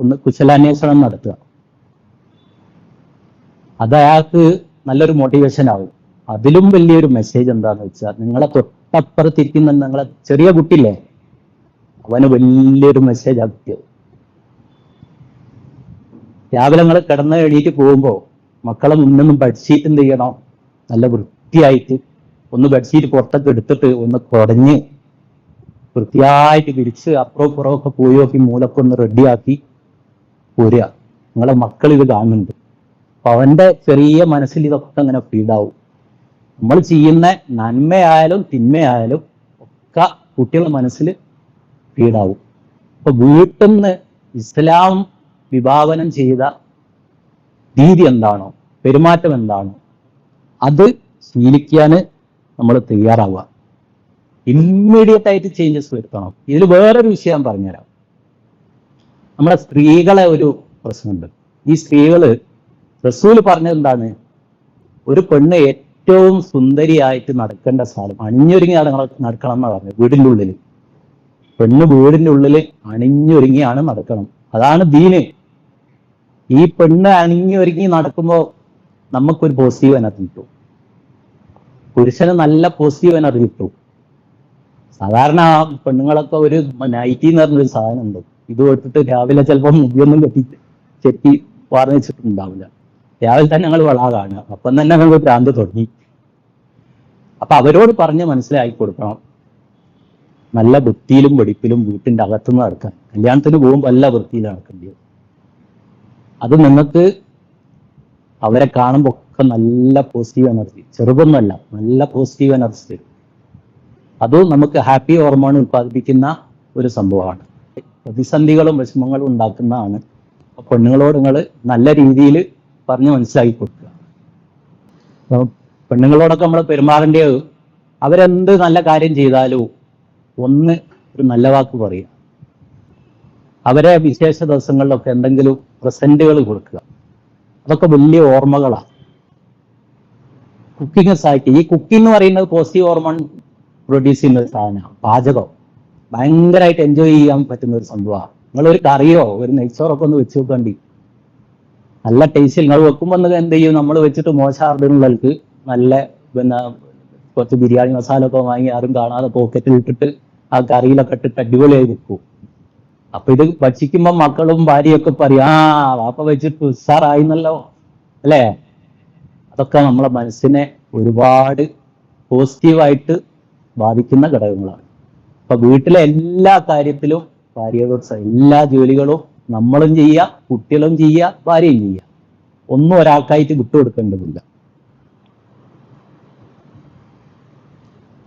ഒന്ന് കുശലാന്വേഷണം നടത്തുക. അത് അയാൾക്ക് നല്ലൊരു മോട്ടിവേഷൻ ആവും. അതിലും വലിയൊരു മെസ്സേജ് എന്താന്ന് വെച്ചാൽ നിങ്ങളെ തൊട്ടപ്പുറത്തിരിക്കുന്ന നിങ്ങളെ ചെറിയ കുട്ടില്ലേ, അവന് വലിയൊരു മെസ്സേജ് ആക്കിയത്. രാവിലെ നിങ്ങൾ കിടന്ന് എണീറ്റ് പോകുമ്പോൾ മക്കളെ മുന്നൊന്നും ബെഡ്ഷീറ്റ് എന്ത് ചെയ്യണം, നല്ല വൃത്തിയായിട്ട് ഒന്ന് ബെഡ്ഷീറ്റ് പുറത്തൊക്കെ എടുത്തിട്ട് ഒന്ന് കുടഞ്ഞ് വൃത്തിയായിട്ട് വിരിച്ച് അപ്പുറവും പുറമൊക്കെ പോയി നോക്കി മൂലൊക്കെ ഒന്ന് റെഡിയാക്കി പോരുക. നിങ്ങളെ മക്കൾ ഇത് കാണുന്നുണ്ട്. അപ്പൊ അവന്റെ ചെറിയ മനസ്സിൽ ഇതൊക്കെ അങ്ങനെ ഫീഡാവും. നമ്മൾ ചെയ്യുന്ന നന്മയായാലും തിന്മയായാലും ഒക്കെ കുട്ടികളുടെ മനസ്സിൽ ഫീഡാവും. അപ്പൊ വീട്ടിൽ നിന്ന് ഇസ്ലാം വിഭാവനം ചെയ്ത രീതി എന്താണോ, പെരുമാറ്റം എന്താണോ, അത് ശീലിക്കാൻ നമ്മൾ തയ്യാറാവുക. ഇമ്മീഡിയറ്റ് ആയിട്ട് ചേഞ്ചസ് വരുത്തണം. ഇതിൽ വേറൊരു വിഷയം പറഞ്ഞുതരാം. നമ്മുടെ സ്ത്രീകളെ ഒരു പ്രശ്നമുണ്ട്. ഈ സ്ത്രീകള് റസൂല് പറഞ്ഞത് എന്താണ്? ഒരു പെണ്ണ് ഏറ്റവും സുന്ദരിയായിട്ട് നടക്കേണ്ട സ്ഥലം അണിഞ്ഞൊരുങ്ങിയാണ് നടക്കണം എന്നാണ് പറഞ്ഞത്. വീടിൻ്റെ ഉള്ളിൽ പെണ്ണ് വീടിൻ്റെ ഉള്ളിൽ അണിഞ്ഞൊരുങ്ങിയാണ് നടക്കണം. അതാണ് ദീന്. ഈ പെണ്ണ് അണിഞ്ഞൊരുങ്ങി നടക്കുമ്പോൾ നമുക്കൊരു പോസിറ്റീവ് എനർജി കിട്ടും, പുരുഷന് നല്ല പോസിറ്റീവ് എനർജി കിട്ടും. സാധാരണ പെണ്ണുങ്ങളൊക്കെ ഒരു നൈറ്റി എന്ന് പറഞ്ഞൊരു സാധനം ഉണ്ട്. ഇത് എടുത്തിട്ട് രാവിലെ ചിലപ്പോൾ മുടിയൊന്നും ചെത്തി വാർന്നു വെച്ചിട്ടുണ്ടാവില്ല. രാവിലെ തന്നെ ഞങ്ങൾ വള കാണുക, അപ്പം തന്നെ ഞങ്ങൾ ഭ്രാന്ത് തുടങ്ങി. അപ്പൊ അവരോട് പറഞ്ഞ് മനസ്സിലാക്കി കൊടുക്കണം, നല്ല വൃത്തിയിലും വെടിപ്പിലും വീട്ടിൻ്റെ അകത്തുനിന്ന് നടക്കാൻ. കല്യാണത്തിന് പോകുമ്പോൾ നല്ല വൃത്തിയിൽ നടക്കേണ്ടത്. അത് നിങ്ങൾക്ക് അവരെ കാണുമ്പോൾ ഒക്കെ നല്ല പോസിറ്റീവ് എനർജി, ചെറുതൊന്നുമല്ല, നല്ല പോസിറ്റീവ് എനർജി തരും. അതും നമുക്ക് ഹാപ്പി ഹോർമോൺ ഉത്പാദിപ്പിക്കുന്ന ഒരു സംഭവമാണ്. പ്രതിസന്ധികളും വിഷമങ്ങളും ഉണ്ടാക്കുന്നതാണ്. അപ്പൊ പെണ്ണുങ്ങളോട് നിങ്ങൾ നല്ല രീതിയിൽ പറഞ്ഞ് മനസ്സിലാക്കി കൊടുക്കുക. അപ്പോൾ പെണ്ണുങ്ങളോടൊക്കെ നമ്മൾ പെരുമാറേണ്ടത് അവരെന്ത് നല്ല കാര്യം ചെയ്താലും ഒന്ന് ഒരു നല്ല വാക്ക് പറയുക. അവരെ വിശേഷ ദിവസങ്ങളിലൊക്കെ എന്തെങ്കിലും പ്രസന്റുകൾ കൊടുക്കുക. അതൊക്കെ വലിയ ഓർമ്മകളാണ്. കുക്കിംഗ് സഹായിക്കും. ഈ കുക്കിംഗ് എന്ന് പറയുന്നത് പോസിറ്റീവ് ഹോർമോൺ പ്രൊഡ്യൂസ് ചെയ്യുന്ന ഒരു സാധനമാണ്. പാചകം ഭയങ്കരമായിട്ട് എൻജോയ് ചെയ്യാൻ പറ്റുന്ന ഒരു സംഭവമാണ്. നിങ്ങളൊരു കറിയോ ഒരു നെയ്ച്ചോറൊക്കെ ഒന്ന് വെച്ച് നോക്കണ്ടി, നല്ല ടേസ്റ്റിൽ നിങ്ങൾ വെക്കുമ്പോൾ എന്ത് ചെയ്യും, നമ്മൾ വെച്ചിട്ട് മോശമാർന്നുള്ളവർക്ക് നല്ല പിന്നെ കുറച്ച് ബിരിയാണി മസാല ഒക്കെ വാങ്ങി ആരും കാണാതെ പോക്കറ്റിൽ ഇട്ടിട്ട് ആ കറിയിലൊക്കെ ഇട്ടിട്ട് അടിപൊളിയായി വെക്കും. അപ്പൊ ഇത് ഭക്ഷിക്കുമ്പോൾ മക്കളും ഭാര്യയൊക്കെ പറയും, ആ വാപ്പ വെച്ചിട്ട് ഉസാറായിന്നല്ലോ അല്ലേ. അതൊക്കെ നമ്മളെ മനസ്സിനെ ഒരുപാട് പോസിറ്റീവായിട്ട് ബാധിക്കുന്ന ഘടകങ്ങളാണ്. അപ്പൊ വീട്ടിലെ എല്ലാ കാര്യത്തിലും ഭാര്യയോട് എല്ലാ ജോലികളും നമ്മളും ചെയ്യുക, കുട്ടികളും ചെയ്യുക, ഭാര്യയും ചെയ്യുക. ഒന്നും ഒരാൾക്കായിട്ട് വിട്ടുകൊടുക്കേണ്ടതില്ല.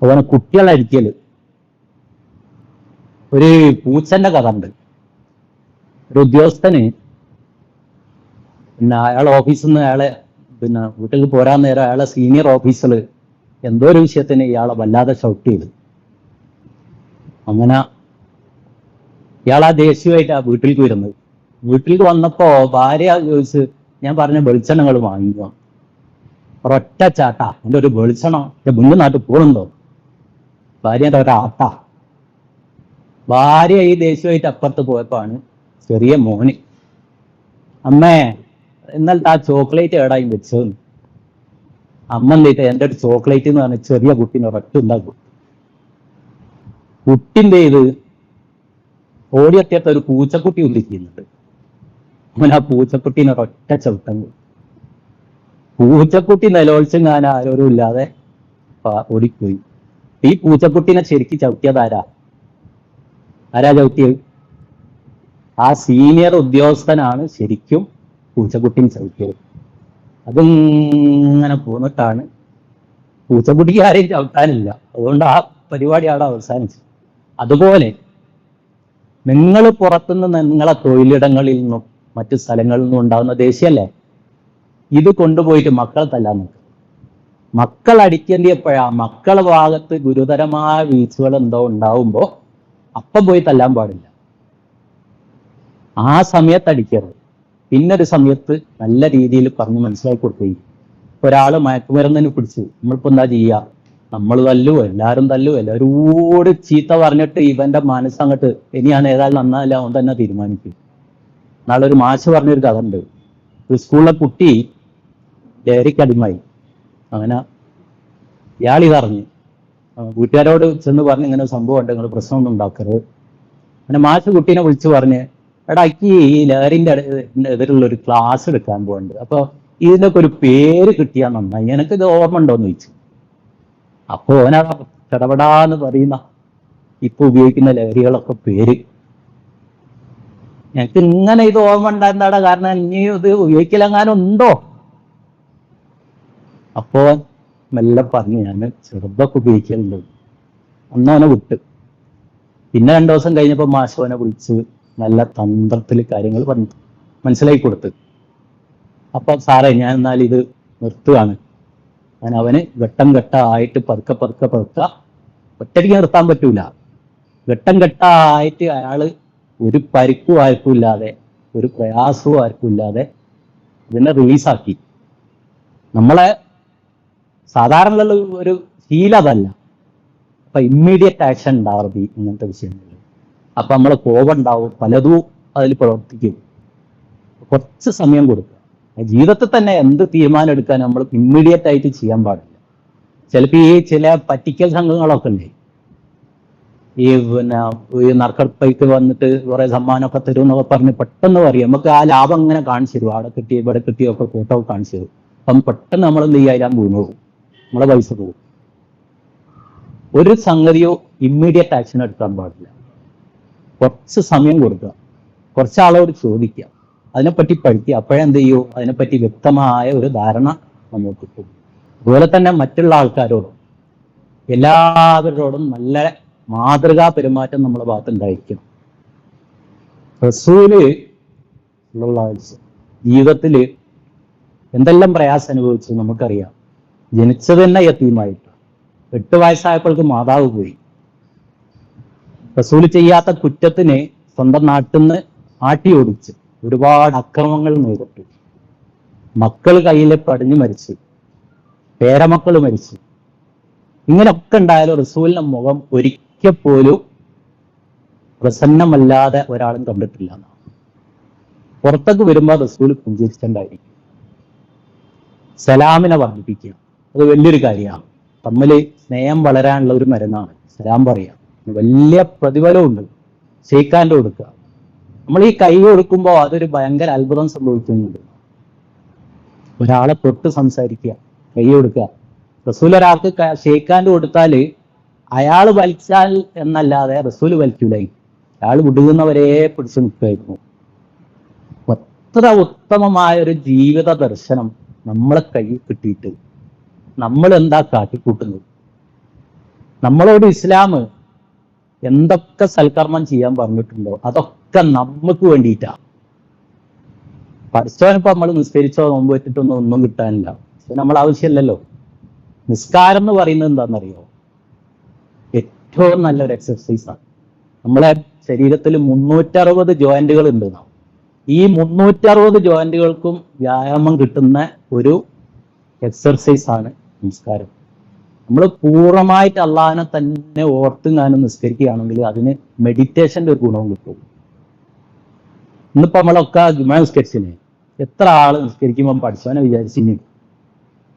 അതുപോലെ കുട്ടികളടിക്കല്. ഒരു പൂച്ചന്റെ കഥ ഉണ്ട്. ഒരു ഉദ്യോഗസ്ഥന് പിന്നെ അയാളെ ഓഫീസിൽ നിന്ന് അയാളെ പിന്നെ വീട്ടിൽ പോരാൻ നേരം അയാളെ സീനിയർ ഓഫീസർ എന്തോ ഒരു വിഷയത്തിന് ഇയാളെ വല്ലാതെ ഷൗട്ട് ചെയ്തു. അങ്ങനെ ഇയാൾ ആ ദേഷ്യമായിട്ട് ആ വീട്ടിലേക്ക് വരുന്നത്. വീട്ടിലേക്ക് വന്നപ്പോ ഭാര്യ ചോദിച്ച്, ഞാൻ പറഞ്ഞ വെളിച്ചെണ്ണങ്ങൾ വാങ്ങിക്കോ. ഒരൊറ്റ ചാട്ടാ, എൻ്റെ ഒരു വെളിച്ചെണ്ണം എൻ്റെ മുന്നിൽ നാട്ടിൽ പോകണുണ്ടോ? ഭാര്യൻ്റെ ഒരാട്ട. ഭാര്യ ഈ ദേഷ്യമായിട്ട് അപ്പുറത്ത് പോയപ്പോഴാണ് ചെറിയ മോന്, അമ്മേ ഇന്നലത്തെ ആ ചോക്ലേറ്റ് എവിടായും വെച്ചത്. അമ്മ എന്തിട്ട് എൻ്റെ ഒരു ചോക്ലേറ്റ് എന്ന് പറഞ്ഞ ചെറിയ കുട്ടീനെ ഒരൊറ്റ ഉണ്ടാക്കും. കുട്ടിൻ്റെ ഇത് ഓടിയെത്തിയത്ത് ഒരു പൂച്ചക്കുട്ടി ഉള്ളിരിക്കുന്നുണ്ട്. അവൻ ആ പൂച്ചക്കുട്ടീനെ ഒരൊറ്റ ചവിട്ടം. പൂച്ചക്കുട്ടി നിലവിളിച്ചും ഞാൻ ആരോരും ഇല്ലാതെ ഓടിപ്പോയി. ഈ പൂച്ചക്കുട്ടീനെ ശരിക്കും ചവിട്ടിയത് ആരാ ചവിട്ടിയത്? ആ സീനിയർ ഉദ്യോഗസ്ഥനാണ് ശരിക്കും പൂച്ചക്കുട്ടിനെ ചവിട്ടിയത്. അതിങ്ങനെ പോന്നിട്ടാണ് പൂച്ചക്കുട്ടിക്ക് ആരെയും ചവിട്ടാനില്ല. അതുകൊണ്ട് ആ പരിപാടി അവിടെ അവസാനിച്ചു. അതുപോലെ നിങ്ങൾ പുറത്തുനിന്ന് നിങ്ങളെ തൊഴിലിടങ്ങളിൽ നിന്നും മറ്റു സ്ഥലങ്ങളിൽ നിന്നും ഉണ്ടാകുന്ന ദേഷ്യമല്ലേ, ഇത് കൊണ്ടുപോയിട്ട് മക്കളെ തല്ലാൻ നോക്കുക. മക്കൾ അടിക്കേണ്ടിയപ്പോഴാ മക്കളെ ഭാഗത്ത് ഗുരുതരമായ വീഴ്ചകൾ എന്തോ ഉണ്ടാവുമ്പോൾ അപ്പം പോയി തല്ലാൻ പാടില്ല. ആ സമയത്ത് അടിക്കരുത്. പിന്നൊരു സമയത്ത് നല്ല രീതിയിൽ പറഞ്ഞ് മനസ്സിലാക്കി കൊടുക്കുകയും. ഒരാൾ മയക്കുമരുന്നിന് പിടിച്ചു, നമ്മളിപ്പോൾ എന്താ ചെയ്യുക? നമ്മൾ തല്ലുവോ? എല്ലാവരും തല്ലുവോ? എല്ലാവരോട് ചീത്ത പറഞ്ഞിട്ട് ഇവന്റെ മനസ്സങ്ങോട്ട് ഇനി ഞാൻ ഏതായാലും നന്നല്ല അവൻ തന്നെ തീരുമാനിക്കും. നാളെ ഒരു മാഷ് പറഞ്ഞൊരു കഥ ഉണ്ട്. ഒരു സ്കൂളിലെ കുട്ടി ലഹരിക്കടിമായി. അങ്ങനെ ഇയാൾ ഇതറിഞ്ഞ് വീട്ടുകാരോട് ചെന്ന് പറഞ്ഞ് ഇങ്ങനെ സംഭവം ഉണ്ട്, നിങ്ങൾ പ്രശ്നമൊന്നും ഉണ്ടാക്കരുത്. അങ്ങനെ മാഷ് കുട്ടീനെ വിളിച്ചു പറഞ്ഞ്, എടാ എനിക്ക് ഈ ലഹരിന്റെ എതിരുള്ള ഒരു ക്ലാസ് എടുക്കാൻ പോകുന്നുണ്ട്, അപ്പൊ ഇതിനൊക്കെ ഒരു പേര് കിട്ടിയാൽ നന്നായി, എനിക്കിത് ഓർമ്മ ഉണ്ടോന്ന് ചോദിച്ചു. അപ്പോ ഓനാ ചടപടാന്ന് പറയുന്ന ഇപ്പൊ ഉപയോഗിക്കുന്ന ലഹരികളൊക്കെ പേര്. എനിക്ക് ഇങ്ങനെ ഇത് ഓർമ്മ ഉണ്ടായിരുന്നാടാ, കാരണം ഇനി ഇത് ഉപയോഗിക്കലെങ്ങാനും ഉണ്ടോ? അപ്പോ മെല്ലെ പറഞ്ഞു, ഞാൻ ചെറുതൊക്കെ ഉപയോഗിക്കലുണ്ട്. അന്നവനെ വിട്ട്. പിന്നെ 2 ദിവസം കഴിഞ്ഞപ്പോൾ മാഷവനെ വിളിച്ച് നല്ല തന്ത്രത്തിൽ കാര്യങ്ങൾ പറഞ്ഞു മനസ്സിലാക്കി കൊടുത്ത്. അപ്പൊ സാറേ ഞാൻ എന്നാൽ ഇത് നിർത്തുകയാണ്. ഞാൻ അവന് ഘട്ടം ഘട്ടമായിട്ട് പതുക്കെ ഒറ്റയ്ക്ക് നിർത്താൻ പറ്റൂല. ഘട്ടം ഘട്ടമായിട്ട് അയാള് ഒരു പരിക്കും ആർക്കും ഇല്ലാതെ, ഒരു പ്രയാസവും ആർക്കും ഇല്ലാതെ ഇതിനെ റിലീസാക്കി. നമ്മളെ സാധാരണ ഒരു ശീലം അതല്ല. അപ്പൊ ഇമ്മീഡിയറ്റ് ആക്ഷൻ ഉണ്ടാവരുത് ഇങ്ങനത്തെ വിഷയങ്ങളിൽ. അപ്പൊ നമ്മളെ കോപം ഉണ്ടാവും, പലതും അതിൽ പ്രവർത്തിക്കും. കുറച്ച് സമയം കൊടുക്കുക. ജീവിതത്തിൽ തന്നെ എന്ത് തീരുമാനം എടുക്കാൻ നമ്മൾ ഇമ്മീഡിയറ്റ് ആയിട്ട് ചെയ്യാൻ പാടില്ല. ചിലപ്പോൾ ഈ ചില പറ്റിക്കൽ സംഘങ്ങളൊക്കെ ഉണ്ട്, ഈ നറുക്കെടുപ്പേക്ക് വന്നിട്ട് കുറെ സമ്മാനമൊക്കെ തരും എന്നൊക്കെ പറഞ്ഞ് പെട്ടെന്ന് പറയും. നമുക്ക് ആ ലാഭം ഇങ്ങനെ കാണിച്ചു തരും, അവിടെ കിട്ടി ഇവിടെ കിട്ടിയൊക്കെ ഫോട്ടോ കാണിച്ചു തരും. അപ്പം പെട്ടെന്ന് നമ്മൾ എന്ത് ചെയ്യാൻ പോകും, നമ്മളെ പൈസ പോകും. ഒരു സംഗതിയോ ഇമ്മീഡിയറ്റ് ആക്ഷൻ എടുക്കാൻ പാടില്ല. കുറച്ച് സമയം കൊടുക്കുക, കുറച്ച് ആളോട് ചോദിക്കുക, അതിനെപ്പറ്റി പഠിക്കുക. അപ്പോഴെന്ത് ചെയ്യൂ, അതിനെപ്പറ്റി വ്യക്തമായ ഒരു ധാരണ നമുക്ക് കിട്ടും. അതുപോലെ തന്നെ മറ്റുള്ള ആൾക്കാരോടും എല്ലാവരോടും നല്ല മാതൃകാ പെരുമാറ്റം നമ്മുടെ ഭാഗത്ത് ഉണ്ടായിരിക്കണം. റസൂല് ജീവിതത്തിൽ എന്തെല്ലാം പ്രയാസം അനുഭവിച്ചു നമുക്കറിയാം. ജനിച്ചത് തന്നെ യതീമായിട്ട്. 8 വയസ്സായപ്പോൾക്ക് മാതാവ് പോയി. റസൂല് ചെയ്യാത്ത കുറ്റത്തിന് സ്വന്തം നാട്ടിൽ നിന്ന് ആട്ടി ഓടിച്ച് ഒരുപാട് അക്രമങ്ങൾ നേരിട്ടു. മക്കൾ കയ്യിൽ പടിഞ്ഞു മരിച്ചു, പേരമക്കൾ മരിച്ചു. ഇങ്ങനെയൊക്കെ ഉണ്ടായാലും റസൂലിന്റെ മുഖം ഒരിക്കൽ പോലും പ്രസന്നമല്ലാതെ ഒരാളും കണ്ടിട്ടില്ല. പുറത്തേക്ക് വരുമ്പോൾ റസൂൽ പുഞ്ചിരിച്ചുണ്ടായിരിക്കും. സലാമിനെ വർദ്ധിപ്പിക്കുക, അത് വലിയൊരു കാര്യമാണ്. തമ്മിൽ സ്നേഹം വളരാനുള്ള ഒരു മരുന്നാണ് സലാം പറയാം. വലിയ പ്രതിഫലമുണ്ട്. ഷെയ്ക്കാൻ്റെ കൊടുക്കുക. നമ്മൾ ഈ കൈ കൊടുക്കുമ്പോൾ അതൊരു ഭയങ്കര അത്ഭുതം സംഭവിക്കുന്നുണ്ട്. ഒരാളെ തൊട്ട് സംസാരിക്കുക, കൈ കൊടുക്കുക. റസൂൽ ഒരാൾക്ക് ഷെയ്ക്കാൻ്റെ കൊടുത്താൽ അയാൾ വലിച്ചാൽ എന്നല്ലാതെ റസൂൽ വലിക്കൂല. അയാൾ വിടുന്നവരെ പിടിച്ചു നിൽക്കുമായിരുന്നു. അത്ര ഉത്തമമായ ഒരു ജീവിത ദർശനം നമ്മളെ കയ്യിൽ കിട്ടിയിട്ട് നമ്മൾ എന്താ കാട്ടിക്കൂട്ടുന്നത്? നമ്മളോട് ഇസ്ലാം എന്തൊക്കെ സൽക്കർമ്മം ചെയ്യാൻ പറഞ്ഞിട്ടുണ്ടോ അതൊക്കെ നമുക്ക് വേണ്ടിയിട്ടാ. പഠിച്ചവനിപ്പോ നമ്മൾ നിസ്കരിച്ചോ നോമ്പ് വെച്ചിട്ടൊന്നും ഒന്നും കിട്ടാനില്ല. പക്ഷെ നമ്മൾ ആവശ്യമില്ലല്ലോ. നിസ്കാരം എന്ന് പറയുന്നത് എന്താണെന്നറിയോ? ഏറ്റവും നല്ലൊരു എക്സർസൈസാണ്. നമ്മളെ ശരീരത്തിൽ 360 ജോയിന്റുകൾ ഉണ്ട്. ഈ 360 ജോയിന്റുകൾക്കും വ്യായാമം കിട്ടുന്ന ഒരു എക്സർസൈസാണ് നിസ്കാരം. നമ്മൾ പൂർണ്ണമായിട്ട് അള്ളാഹിനെ തന്നെ ഓർത്തുങ്ങാനും നിസ്കരിക്കുകയാണെങ്കിൽ അതിന് മെഡിറ്റേഷന്റെ ഒരു ഗുണവും കിട്ടും. ഇന്നിപ്പോ നമ്മളൊക്കെ ജുമാ നിസ്കരിച്ചില്ലേ? എത്ര ആള് നിസ്കരിക്കുമ്പോൾ പഠിച്ചവനെ വിചാരിച്ചിന്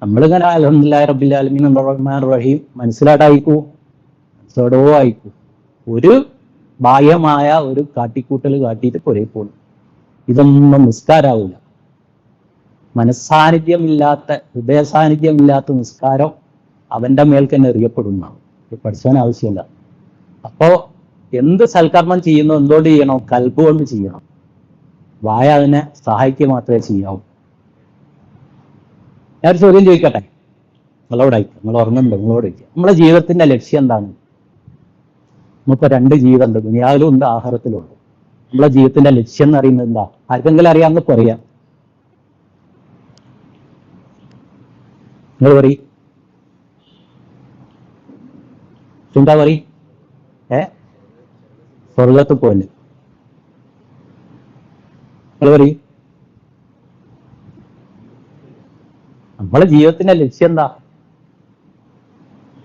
നമ്മളിങ്ങനെ അൽഹംദുലില്ലാഹി റബ്ബിൽ ആലമീൻ റഹ്മാൻ റഹീം മനസ്സിലായിക്കൂ, മനസ്സോടോ ആയിക്കൂ. ഒരു ബാഹ്യമായ ഒരു കാട്ടിക്കൂട്ടൽ കാട്ടിയിട്ട് കുറെ പോകുന്നു. ഇതൊന്നും നിസ്കാരാവില്ല. മനസ്സാന്നിധ്യമില്ലാത്ത, ഹൃദയ സാന്നിധ്യമില്ലാത്ത നിസ്കാരം അവന്റെ മേൽ തന്നെ എറിയപ്പെടുന്നതാണ്. പഠിച്ചവൻ ആവശ്യമില്ല. അപ്പോ എന്ത് സൽക്കർമ്മം ചെയ്യുന്നു എന്തുകൊണ്ട് ചെയ്യണം? കൽബ് കൊണ്ട് ചെയ്യണം. വായ അതിനെ സഹായിക്കുക മാത്രമേ ചെയ്യാവൂ. ഞാനൊരു ചോദ്യം ചോദിക്കട്ടെ, നിങ്ങളോടായിക്കോ, നിങ്ങൾ ഓർമ്മയുണ്ടോ? നിങ്ങളോട് ചോദിക്കുക, നമ്മളെ ജീവിതത്തിന്റെ ലക്ഷ്യം എന്താണ്? നമുക്ക് 2 ജീവിതമുണ്ട്, ദുനിയാവിലും ഉണ്ട് ആഖിറത്തിലും ഉണ്ട്. നമ്മളെ ജീവിതത്തിന്റെ ലക്ഷ്യം എന്ന് പറയുന്നത് എന്താ? ആർക്കെങ്കിലും അറിയാമെന്ന് പറയാം. നിങ്ങൾ പറയും, എന്താ പറയും? സ്വർഗത്ത് പോലെ. നിങ്ങൾ പറയും, നമ്മളെ ജീവിതത്തിന്റെ ലക്ഷ്യം എന്താ?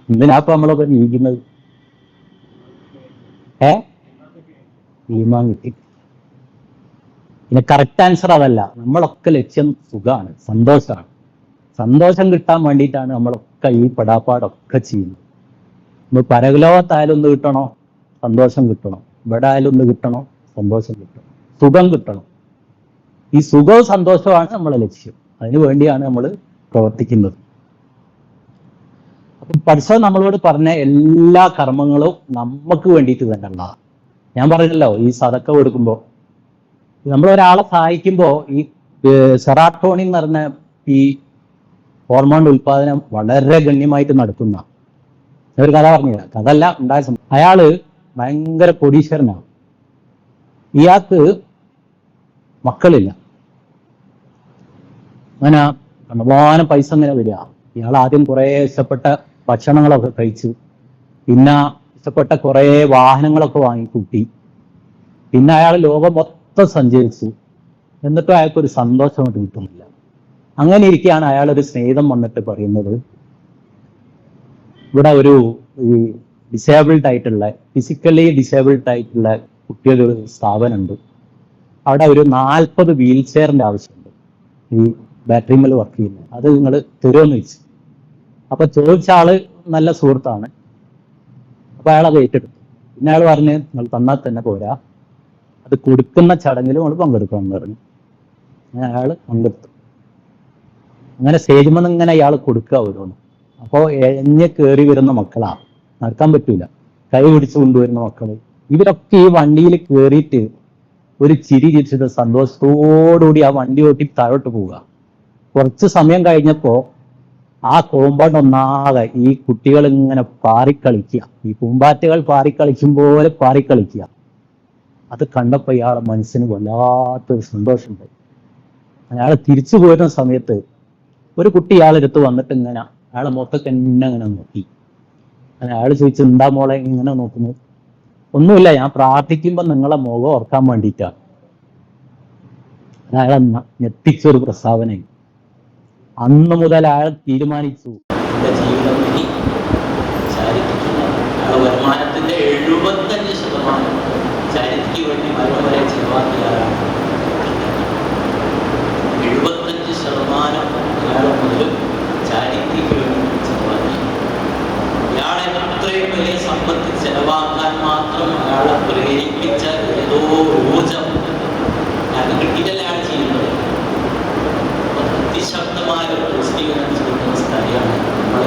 എന്തിനാപ്പ നമ്മളൊക്കെ ജീവിക്കുന്നത്? ഈമാൻ കിട്ടി. പിന്നെ കറക്റ്റ് ആൻസർ അതല്ല. നമ്മളൊക്കെ ലക്ഷ്യം സുഖമാണ്, സന്തോഷമാണ്. സന്തോഷം കിട്ടാൻ വേണ്ടിയിട്ടാണ് നമ്മളൊക്കെ ഈ പെടാപ്പാടൊക്കെ ചെയ്യുന്നത്. നമ്മൾ പരലോകത്തായാലും ഒന്ന് കിട്ടണോ? സന്തോഷം കിട്ടണം. ഇവിടെ ആയാലും ഒന്ന് കിട്ടണോ? സന്തോഷം കിട്ടണം, സുഖം കിട്ടണം. ഈ സുഖവും സന്തോഷവുമാണ് നമ്മളെ ലക്ഷ്യം. അതിനു വേണ്ടിയാണ് നമ്മൾ പ്രവർത്തിക്കുന്നത്. അപ്പം പഠിച്ചവൻ നമ്മളോട് പറഞ്ഞ എല്ലാ കർമ്മങ്ങളും നമുക്ക് വേണ്ടിയിട്ട് തന്നെയുള്ള. ഞാൻ പറഞ്ഞല്ലോ, ഈ സദക്ക കൊടുക്കുമ്പോൾ, നമ്മൾ ഒരാളെ സഹായിക്കുമ്പോൾ ഈ സെറാട്ടോണിൻ എന്ന് പറഞ്ഞ ഈ ഹോർമോണിന്റെ ഉൽപാദനം വളരെ ഗണ്യമായിട്ട് നടക്കുന്ന ഒരു കഥ പറഞ്ഞില്ല. കഥല്ല, ഉണ്ടായ സംഭവം. അയാള് ഭയങ്കര കോടീശ്വരനാണ്. ഇയാൾക്ക് മക്കളില്ല. അങ്ങനെ കണ്ടമാനം പൈസ ഇങ്ങനെ വരിക. ഇയാൾ ആദ്യം കുറെ ഇഷ്ടപ്പെട്ട ഭക്ഷണങ്ങളൊക്കെ കഴിച്ചു. പിന്നെ ഇഷ്ടപ്പെട്ട കുറെ വാഹനങ്ങളൊക്കെ വാങ്ങിക്കൂട്ടി. പിന്നെ അയാൾ ലോകം മൊത്തം സഞ്ചരിച്ചു. എന്നിട്ടും അയാൾക്കൊരു സന്തോഷം കിട്ടുന്നില്ല. അങ്ങനെ ഇരിക്കുകയാണ് അയാളൊരു സ്നേഹിതം വന്നിട്ട് പറയുന്നത്, ഇവിടെ ഒരു ഈ ഡിസേബിൾഡ് ആയിട്ടുള്ള, ഫിസിക്കലി ഡിസേബിൾഡ് ആയിട്ടുള്ള കുട്ടികളുടെ ഒരു സ്ഥാപനമുണ്ട്. അവിടെ ഒരു 40 വീൽ ചെയറിന്റെ ആവശ്യമുണ്ട്, ഈ ബാറ്ററി മേൽ വർക്ക് ചെയ്യുന്നത്. അത് നിങ്ങൾ തരുമെന്ന് വെച്ചു. അപ്പൊ ചോദിച്ച ആള് നല്ല സുഹൃത്താണ്. അപ്പൊ അയാൾ അത് ഏറ്റെടുത്തു. പിന്നെ അയാൾ പറഞ്ഞ്, നിങ്ങൾ തന്നാൽ തന്നെ പോരാ, അത് കൊടുക്കുന്ന ചടങ്ങിൽ നമ്മൾ പങ്കെടുക്കണം എന്ന് പറഞ്ഞു. അങ്ങനെ അയാൾ പങ്കെടുത്തു. അങ്ങനെ സ്റ്റേജിൽ ഇങ്ങനെ അയാൾ കൊടുക്കുക ഓരോന്ന്. അപ്പോൾ എഴഞ്ഞ് കയറി വരുന്ന മക്കളാ, നടക്കാൻ പറ്റൂല, കൈ പിടിച്ചു കൊണ്ടുവരുന്ന മക്കള്. ഇവരൊക്കെ ഈ വണ്ടിയിൽ കയറിയിട്ട് ഒരു ചിരി ചിരിച്ചിട്ട് സന്തോഷത്തോടുകൂടി ആ വണ്ടി ഓട്ടി താഴോട്ട് പോവുക. കുറച്ച് സമയം കഴിഞ്ഞപ്പോ ആ കോമ്പൗണ്ട് ഒന്നാകെ ഈ കുട്ടികൾ ഇങ്ങനെ പാറിക്കളിക്കുക, ഈ പൂമ്പാറ്റകൾ പാറിക്കളിക്കും പോലെ പാറിക്കളിക്കുക. അത് കണ്ടപ്പോ ഇയാളെ മനസ്സിന് വല്ലാത്തൊരു സന്തോഷമുണ്ടായി. അയാൾ തിരിച്ചു പോരുന്ന സമയത്ത് ഒരു കുട്ടി ഇയാളെടുത്ത് വന്നിട്ട് ഇങ്ങനെ അയാളെ മുഖത്തൊക്കെ എന്നെ ഇങ്ങനെ നോക്കി. അയാൾ ചോദിച്ചു, എന്താ മോളെ ഇങ്ങനെ നോക്കുന്നത്? ഒന്നുമില്ല, ഞാൻ പ്രാർത്ഥിക്കുമ്പോൾ നിങ്ങളെ മുഖം ഓർക്കാൻ വേണ്ടിയിട്ടാണ്. അയാളെ ഞെട്ടിച്ചൊരു പ്രസ്താവനയും. അന്ന് മുതൽ അയാൾ തീരുമാനിച്ചു, എന്റെ ജീവിതം ഇനി ചാരിറ്റിക്കുള്ളതാണ്. അയാളെ വരുമാനത്തിന്റെ 75% ചാരിറ്റിക്ക് വേണ്ടി മരണം വരെ ചെലവാക്കിയാണ്. 75% അയാൾ മുതൽ ചാരിറ്റിക്ക് വേണ്ടി ചെലവാക്കി. അയാളെ എത്രയും വലിയ സമ്പത്ത് ചെലവാക്കാൻ മാത്രം അയാളെ പ്രേരിപ്പിച്ച ഏതോ ഊർജം അയാൾക്ക് കിട്ടിയിട്ടല്ല അയാൾ ചെയ്യുന്നത്. അതിശക്തമായ ഒരു പോസിറ്റീവ് എനർജി കിട്ടുന്ന സ്ഥലമാണ് നമ്മൾ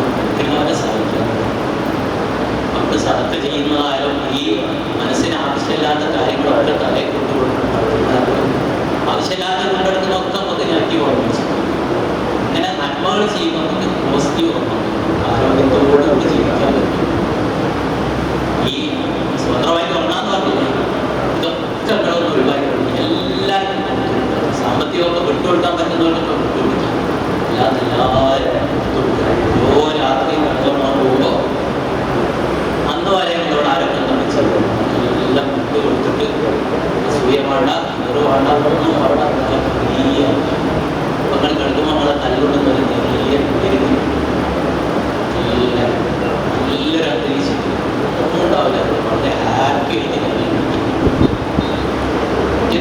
സൂര്യ വേണ്ട, നീറ് വേണ്ട, ഒന്നും വേണ്ട, നല്ല വലിയ അങ്ങനെ കിടക്കുമ്പോൾ നമ്മളെ തല്ലുകൊണ്ട് വലിയ പെരുകി നല്ലൊരു അന്തരീക്ഷത്തിൽ ഒന്നും ഉണ്ടാവില്ല. വളരെ ഹാപ്പി ആയിട്ട്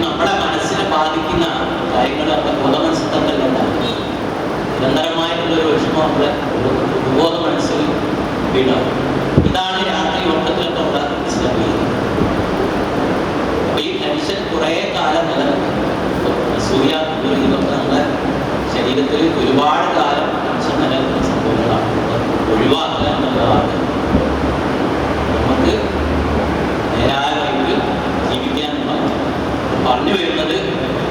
നമ്മുടെ മനസ്സിനെ ബാധിക്കുന്ന കാര്യങ്ങൾ നമ്മുടെ ബോധമനസ്സിൽ നിരന്തരമായിട്ടുള്ളൊരു വിഷമം നമ്മുടെ ബോധ മനസ്സിൽ വീണാവും. ഇതാണ് രാത്രി ഉറക്കത്തിലൊക്കെ നമ്മുടെ മനസ്സിലാക്കിയത്. അപ്പൊ ഈ ടെൻഷൻ കുറേ കാലം നിലനിൽക്കും. സൂര്യ ഇതൊക്കെ നമ്മുടെ ശരീരത്തിൽ ഒരുപാട് കാലം ടെൻഷൻ നിലനിൽക്കുന്ന സംഭവങ്ങളാണ്. ഒഴിവാക്കുക എന്നുള്ളതാണ് നമുക്ക് നേരായ വഴിയിൽ ജീവിക്കാനുള്ള പറഞ്ഞു വരുന്നത്.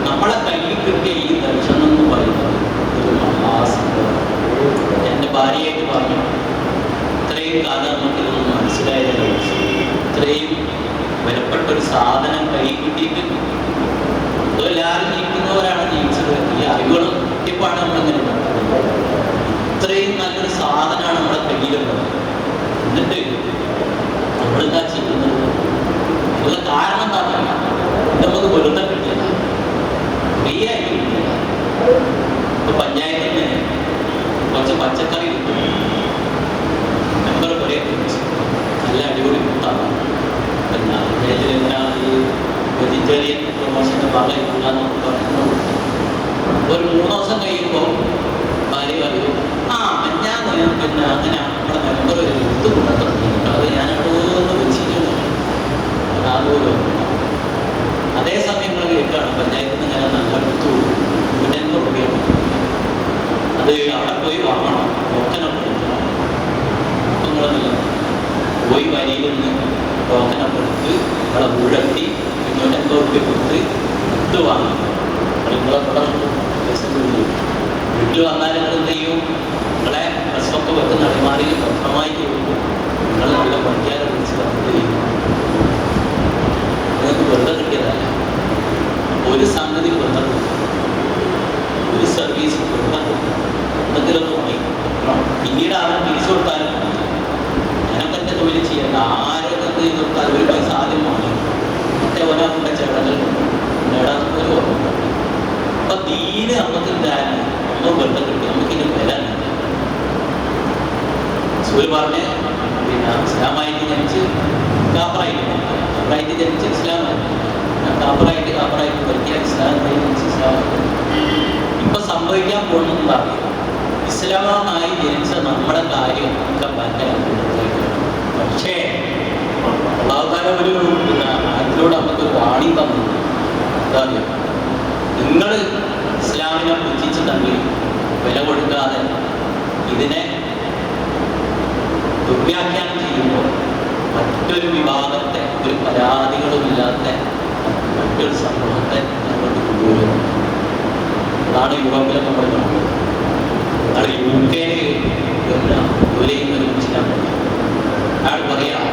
നമ്മളെ കയ്യിൽ കിട്ടിയ ഈ ടെൻഷൻ എന്ന് പറയുന്നത് ഒരു മഹാസംഭവം. എൻ്റെ ഭാര്യയായിട്ട് പറഞ്ഞു, ഇത്രയും കാലം നമുക്കിതൊന്നും മനസ്സിലായത്, ഇത്രയും വിലപ്പെട്ടൊരു സാധനം കയ്യിൽ കിട്ടിയിട്ട് എല്ലാവരും ജീവിക്കുന്നവരാണ് ജീവിച്ചത്. ഈ അറിവുകളും കിട്ടിയപ്പാണ് നമ്മളിങ്ങനെ ഇത്രയും നല്ലൊരു സാധനമാണ് നമ്മുടെ കയ്യിലുള്ളത്. എന്നിട്ട് നമ്മളെന്താ ചെയ്യുന്നത്? അതിനുള്ള കാരണം എന്താ പറയുക? നമുക്ക് വെറുതെ കിട്ടിയതാണ്, ഫ്രീ ആയിട്ട് കിട്ടിയതാണ്. ഇപ്പൊ പഞ്ചായത്തിൽ നിന്ന് കുറച്ച് പച്ചക്കറി കിട്ടും. മെമ്പർ കുറേ നല്ല അടിപൊളി കൂട്ടാണ്. പിന്നെ അദ്ദേഹത്തിലെല്ലാം ഈ വെജിറ്റേറിയൻ പ്രൊമോഷൻ്റെ ഭാഗമായിട്ടുള്ള നമുക്ക് പറഞ്ഞു. ഒരു 3 ദിവസം കഴിയുമ്പോൾ ഭാര്യ പറയും, ആ ഞാൻ പിന്നെ അങ്ങനെ നമ്മുടെ മെമ്പർ ഒരു ഇത് കൊണ്ടുവന്നു, അത് ഞാൻ അവിടെ വെച്ചിട്ടുണ്ട് അതാകുമല്ലോ. അതേസമയം നമ്മൾ കേൾക്കുകയാണ് പഞ്ചായത്തിൽ നിന്ന് ഞാൻ നല്ല എടുത്തു 150 രൂപയാണ്. അത് അവിടെ പോയി വാങ്ങണം, ടോക്കനൊക്കെ എടുക്കണം. അപ്പം നിങ്ങളൊന്നുമില്ല, പോയി വരിയിൽ നിന്ന് ടോക്കനൊക്കെ എടുത്ത് നമ്മളെ വീടെത്തി 250 രൂപ കൊടുത്ത് ഇത് വാങ്ങി. നിങ്ങളെ ഇവിടെ പൈസ വീട്ടിൽ വന്നാൽ നിങ്ങൾ എന്ത് ചെയ്യും? നിങ്ങളെ ഡ്രസ്സൊക്കെ വെക്കുന്ന അടിമാറിയിൽ ഭദ്രമായിട്ട് കൊടുക്കും. നിങ്ങൾ നല്ല പണിക്കാരെ വിളിച്ച് എന്ത് ചെയ്യും? നിങ്ങൾക്ക് വെറുതെ കിട്ടിയതല്ല. ഒരു സംഗതി വെറുതെ കൊടുക്കും, ഒരു സർവീസ് വെറുതെ കൊടുക്കും, എന്തെങ്കിലുമൊക്കെ വാങ്ങി പിന്നീട് അവൻ തിരിച്ചു കൊടുത്താലും ഞാനൊക്കെ എൻ്റെ തൊഴിൽ ചെയ്യണ്ട. ആരൊക്കെ എന്ത് ചെയ്ത് കൊടുത്താലും ഒരു പൈസ ആദ്യം വാങ്ങി മറ്റേ ഒരാളുടെ ചേട്ടനിൽ നേടാൻ ഒരു ഓർമ്മ. അപ്പൊ തീരെ നമുക്ക് എന്തായാലും ഒന്നും വെറുതെ കിട്ടി, നമുക്കിനി വരാൻ സൂര്യ പറഞ്ഞ് പിന്നെ ഇസ്ലാമായിട്ട് ജനിച്ച് കാപ്പറായിട്ട് ജനിച്ച് ഇസ്ലാമായിട്ട്, കാപ്പറായിട്ട് പഠിക്കാൻ ഇസ്ലാമായി ജനിച്ച് ഇസ്ലാമായിട്ട്. ഇപ്പൊ സംഭവിക്കാൻ പോകുന്നതാണ് ഇസ്ലാമായി ജനിച്ച നമ്മുടെ കാര്യം ഒക്കെ ഭയങ്കര. പക്ഷേ അള്ളാഹുത്താല ഒരു അതിലൂടെ നമുക്കൊരു വാണി തന്നു. എന്താ പറയുക? നിങ്ങൾ ഇസ്ലാമിനെ പുച്ഛിച്ച് തള്ളി വില കൊടുക്കാതെ ഇതിനെ ദുർവ്യാഖ്യാനം ചെയ്യുമ്പോൾ മറ്റൊരു വിഭാഗത്തെ, ഒരു പരാതികളുമില്ലാത്ത മറ്റൊരു സമൂഹത്തെ ഞങ്ങൾക്ക് കൊണ്ടുവരും. അതാണ് യൂറോപ്പിലൊക്കെ നമ്മൾ കാണുന്നത്. അതാണ് UK ജോലി ചെയ്യുന്ന ഒരു മുസ്ലിം. അയാൾ പറയാം,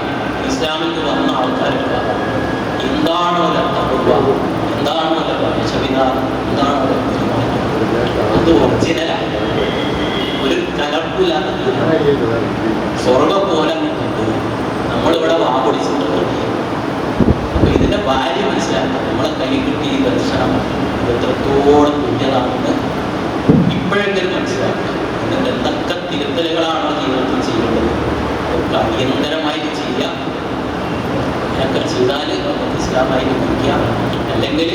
ഇസ്ലാമിക്ക് വന്ന ആൾക്കാരൊക്കെ എന്താണോ തത്വ, എന്താണോ പഞ്ചവിധാനം, എന്താണോ അത് ഒറിജിനലാണ്, ഒരു കലർപ്പില്ലാത്ത സ്വർഗം പോലെ നമ്മളിവിടെ വാപ്പൊടിച്ചിട്ടുണ്ട്. അപ്പൊ ഇതിന്റെ ഭാര്യ മനസ്സിലാക്കാം. നമ്മളെ കൈ കിട്ടി ദർശനം എത്രത്തോളം തുല്യതാണെന്ന് ഇപ്പോഴെങ്കിലും മനസ്സിലാക്കുക. എന്നിട്ട് എന്തൊക്കെ തിരുത്തലുകളാണോ ജീവിതത്തിൽ ചെയ്യേണ്ടത് ഒക്കെ അടിയന്തരമായിട്ട് ചെയ്യാം. അങ്ങനെയൊക്കെ ചെയ്താൽ നമുക്ക് ഇസ്ലാമായിട്ട് പഠിക്കാം. അല്ലെങ്കിൽ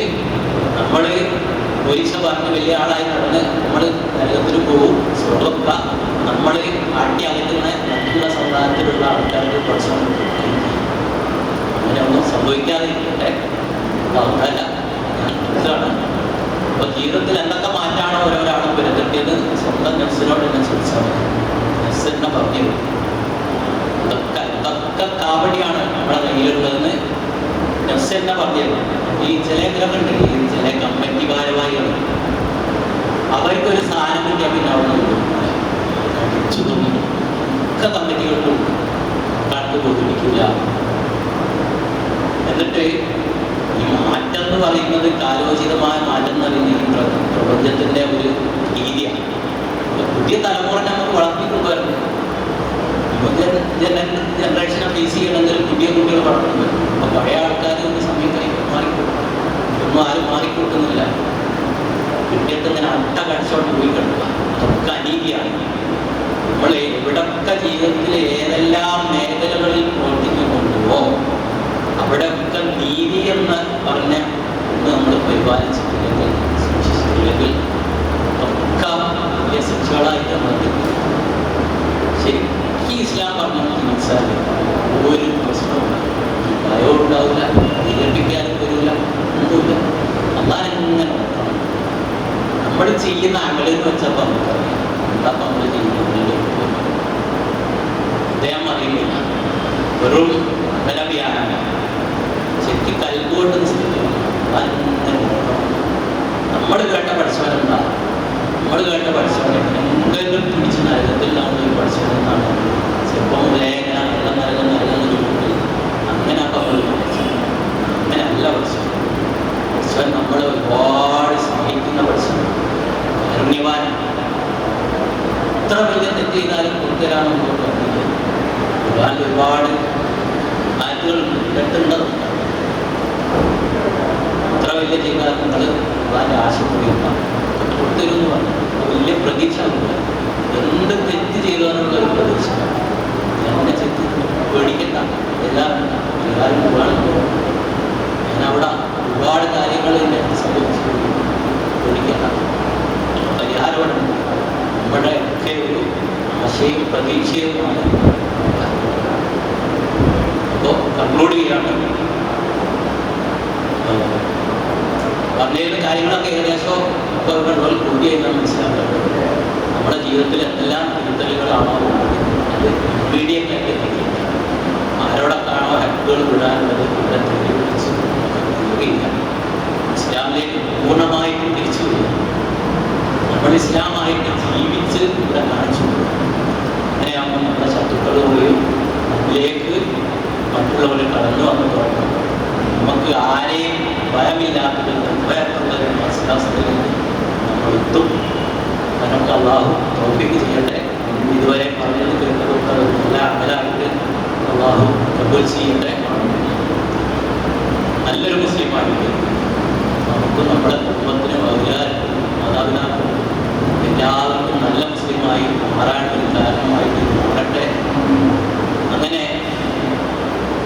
നമ്മൾ പരീക്ഷ പറഞ്ഞ് വലിയ ആളായി നടന്ന് നമ്മൾ നരകത്തിൽ പോകും. സ്വർഗ നമ്മൾ ആട്ടിയകറ്റുന്ന മറ്റുള്ള സമുദായത്തിലുള്ള ആൾക്കാർക്ക് പ്രശ്നം അങ്ങനെ ഒന്നും സംഭവിക്കാതിരിക്കട്ടെ. അതല്ല ഇതാണ്. അപ്പൊ ജീവിതത്തിൽ എന്തൊക്കെ മാറ്റാണോ ഓരോരാളും വരുത്തേണ്ടത് സ്വന്തം നെഫ്സിനോട് തന്നെ ചോദിച്ചാൽ മതി. നെഫ്സ് തന്നെ പറഞ്ഞു ഇതൊക്കെ കാവടിയാണ് നമ്മുടെ കയ്യിലുള്ളതെന്ന് നെഫ്സ് തന്നെ പറഞ്ഞത്. ഈ ചില ഇതിലൊക്കെ ഉണ്ട്, ഈ ചില കമ്മിറ്റി ഭാരവാഹികൾ അവർക്കൊരു സാധനം കിട്ടിയാൽ പിന്നെ അവിടെ അടിച്ചു തോന്നി ഒക്കെ കമ്മിറ്റികൾക്കും കണ്ടു ബോധിപ്പിക്കില്ല. എന്നിട്ട് ഈ മാറ്റം എന്ന് പറയുന്നത്, കാലോചിതമായ മാറ്റം എന്ന് പറയുന്നത് ഈ പ്രപഞ്ചത്തിന്റെ ഒരു രീതിയാണ്. പുതിയ തലമുറ നമുക്ക് വളർത്തിക്കൊണ്ടുവരുന്നത്. ജനറേഷനെ ഫേസ് ചെയ്യണമെങ്കിൽ പുതിയ കുട്ടികൾ വളർത്തുന്നത്. അപ്പൊ പഴയ ആൾക്കാർ ഒരു സമയം മാറിക്കൊടുക്കും. മുറ്റത്ത് ഇങ്ങനെ അട്ട കടിച്ചോണ്ട് പോയി കിടക്കുക. അതൊക്കെ അനീതിയാണ്. നമ്മൾ എവിടൊക്കെ ജീവിതത്തിൽ ഏതെല്ലാം മേഖലകളിൽ പ്രവർത്തിക്കുന്നുണ്ടോ അവിടെയൊക്കെ നീതി എന്ന് പറഞ്ഞ ഒന്ന് നമ്മൾ പരിപാലിച്ചിട്ടില്ലെങ്കിൽ സൂക്ഷിച്ചിട്ടില്ലെങ്കിൽ ഒക്കെ വലിയ ശിക്ഷകളായിട്ട് നമ്മൾ ശരിക്കും ഇസ്ലാം പറഞ്ഞ മനസ്സിലാക്കി ഒരു പ്രശ്നവും ഭയവും ഉണ്ടാവില്ല, വിജയിപ്പിക്കാനും വരില്ല, ഒന്നുമില്ല. അള്ളാനെങ്ങനെ നോക്കണം. നമ്മൾ ചെയ്യുന്ന അമലെന്ന് വെച്ചപ്പോൾ നമുക്കറിയാം എന്താ നമ്മൾ ചെയ്യുന്നത്. അദ്ദേഹം അറിയില്ല, വെറും ബലവ്യാനം ശരിക്കും കൽബുകൊണ്ട് നമ്മൾ കേട്ട പഠിച്ചവനെന്താ, നമ്മൾ കേട്ട പഠിച്ചവനെ എന്തെങ്കിലും പിടിച്ച് നരകത്തിൽ നമ്മൾ പഠിച്ചവനെന്നാണ് ചെറുപ്പം മുതലേ നരകം നരകം നരകം എന്ന് അങ്ങനെ അങ്ങനെയല്ല പഠിച്ചവൻ. പഠിച്ചവൻ നമ്മളെ ഒരുപാട് സ്നേഹിക്കുന്ന പഠിച്ചവൻ, കാരുണ്യവാൻ. എത്ര വലിയ തെറ്റ് ചെയ്താലും കൊടുത്തരാണെന്ന് പറഞ്ഞില്ല. ഒരുപാട് ആറ്റുകളുണ്ട്, ഇടത്തുണ്ടതുണ്ട്. എത്ര വലിയ ചെയ്താലും നിങ്ങൾ ഒരുപാട് ആശപ്പെടുക കൊടുത്തരുമെന്ന് പറഞ്ഞു. വലിയ പ്രതീക്ഷ ഉണ്ട്. എന്ത് തെറ്റ് ചെയ്താലുള്ള ഒരു പ്രതീക്ഷ. എന്നെ തെറ്റ് പേടിക്കണ്ട, എല്ലാവരും ഒരുപാട് ഞാനവിടെ ഒരുപാട് കാര്യങ്ങൾ എൻ്റെ സംഭവിച്ചു. പേടിക്കണ്ട, പരിഹാരമുണ്ട്. നമ്മുടെ ഒക്കെ ഒരു ആശയും പ്രതീക്ഷയുമാണ്. അപ്പോൾ കൺക്ലൂഡ് ചെയ്യാണ്. പറഞ്ഞിരുന്ന കാര്യങ്ങളൊക്കെ ഏകദേശം ഇപ്പോൾ ഇവിടെ കൂടിയായിട്ടാണ് മനസ്സിലാക്കുന്നത്. നമ്മുടെ ജീവിതത്തിൽ എന്തെല്ലാം തിരുത്തലുകളാണോ അത് മീഡിയൊക്കെ എത്തിക്കുക. ആരോടൊക്കെയാണോ ഹെഡുകൾ വിടാനുള്ളത് ഇവിടെ തെളിയിച്ച് ഇല്ല. ഇസ്ലാമിലേക്ക് പൂർണ്ണമായിട്ടും തിരിച്ചു വരിക. നമ്മൾ ഇസ്ലാമായിട്ട് ജീവിച്ച് ഇവിടെ കാണിച്ചു കൊടുക്കുക. അങ്ങനെയാകുമ്പോൾ നമ്മുടെ ശത്രുക്കൾ പോയും അതിലേക്ക് മറ്റുള്ളവർ കടന്നു വന്ന് തുടങ്ങും. നമുക്ക് ആരെയും ഭയമില്ലാത്തത് നിർഭയത്തുള്ളൊരു മനസ്സിലാവസ്ഥയിൽ നമ്മൾ എത്തും. നമുക്ക് അള്ളാഹു തൗഫീഖ് ചെയ്യട്ടെ. ഇതുവരെ പറഞ്ഞത് കേട്ടതൊക്കെ നല്ല അമലായിട്ട് അള്ളാഹു കബൂൽ ചെയ്യട്ടെ. നല്ലൊരു മുസ്ലിമായിട്ട് നമുക്ക് നമ്മുടെ കുടുംബത്തിനും ഔലിയാർക്കും മാതാപിതാക്കളും എല്ലാവർക്കും നല്ല മുസ്ലിമായി മാറാനൊരു കാരണമായിട്ട് മാറട്ടെ. അങ്ങനെ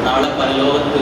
നാളെ പരലോകത്ത്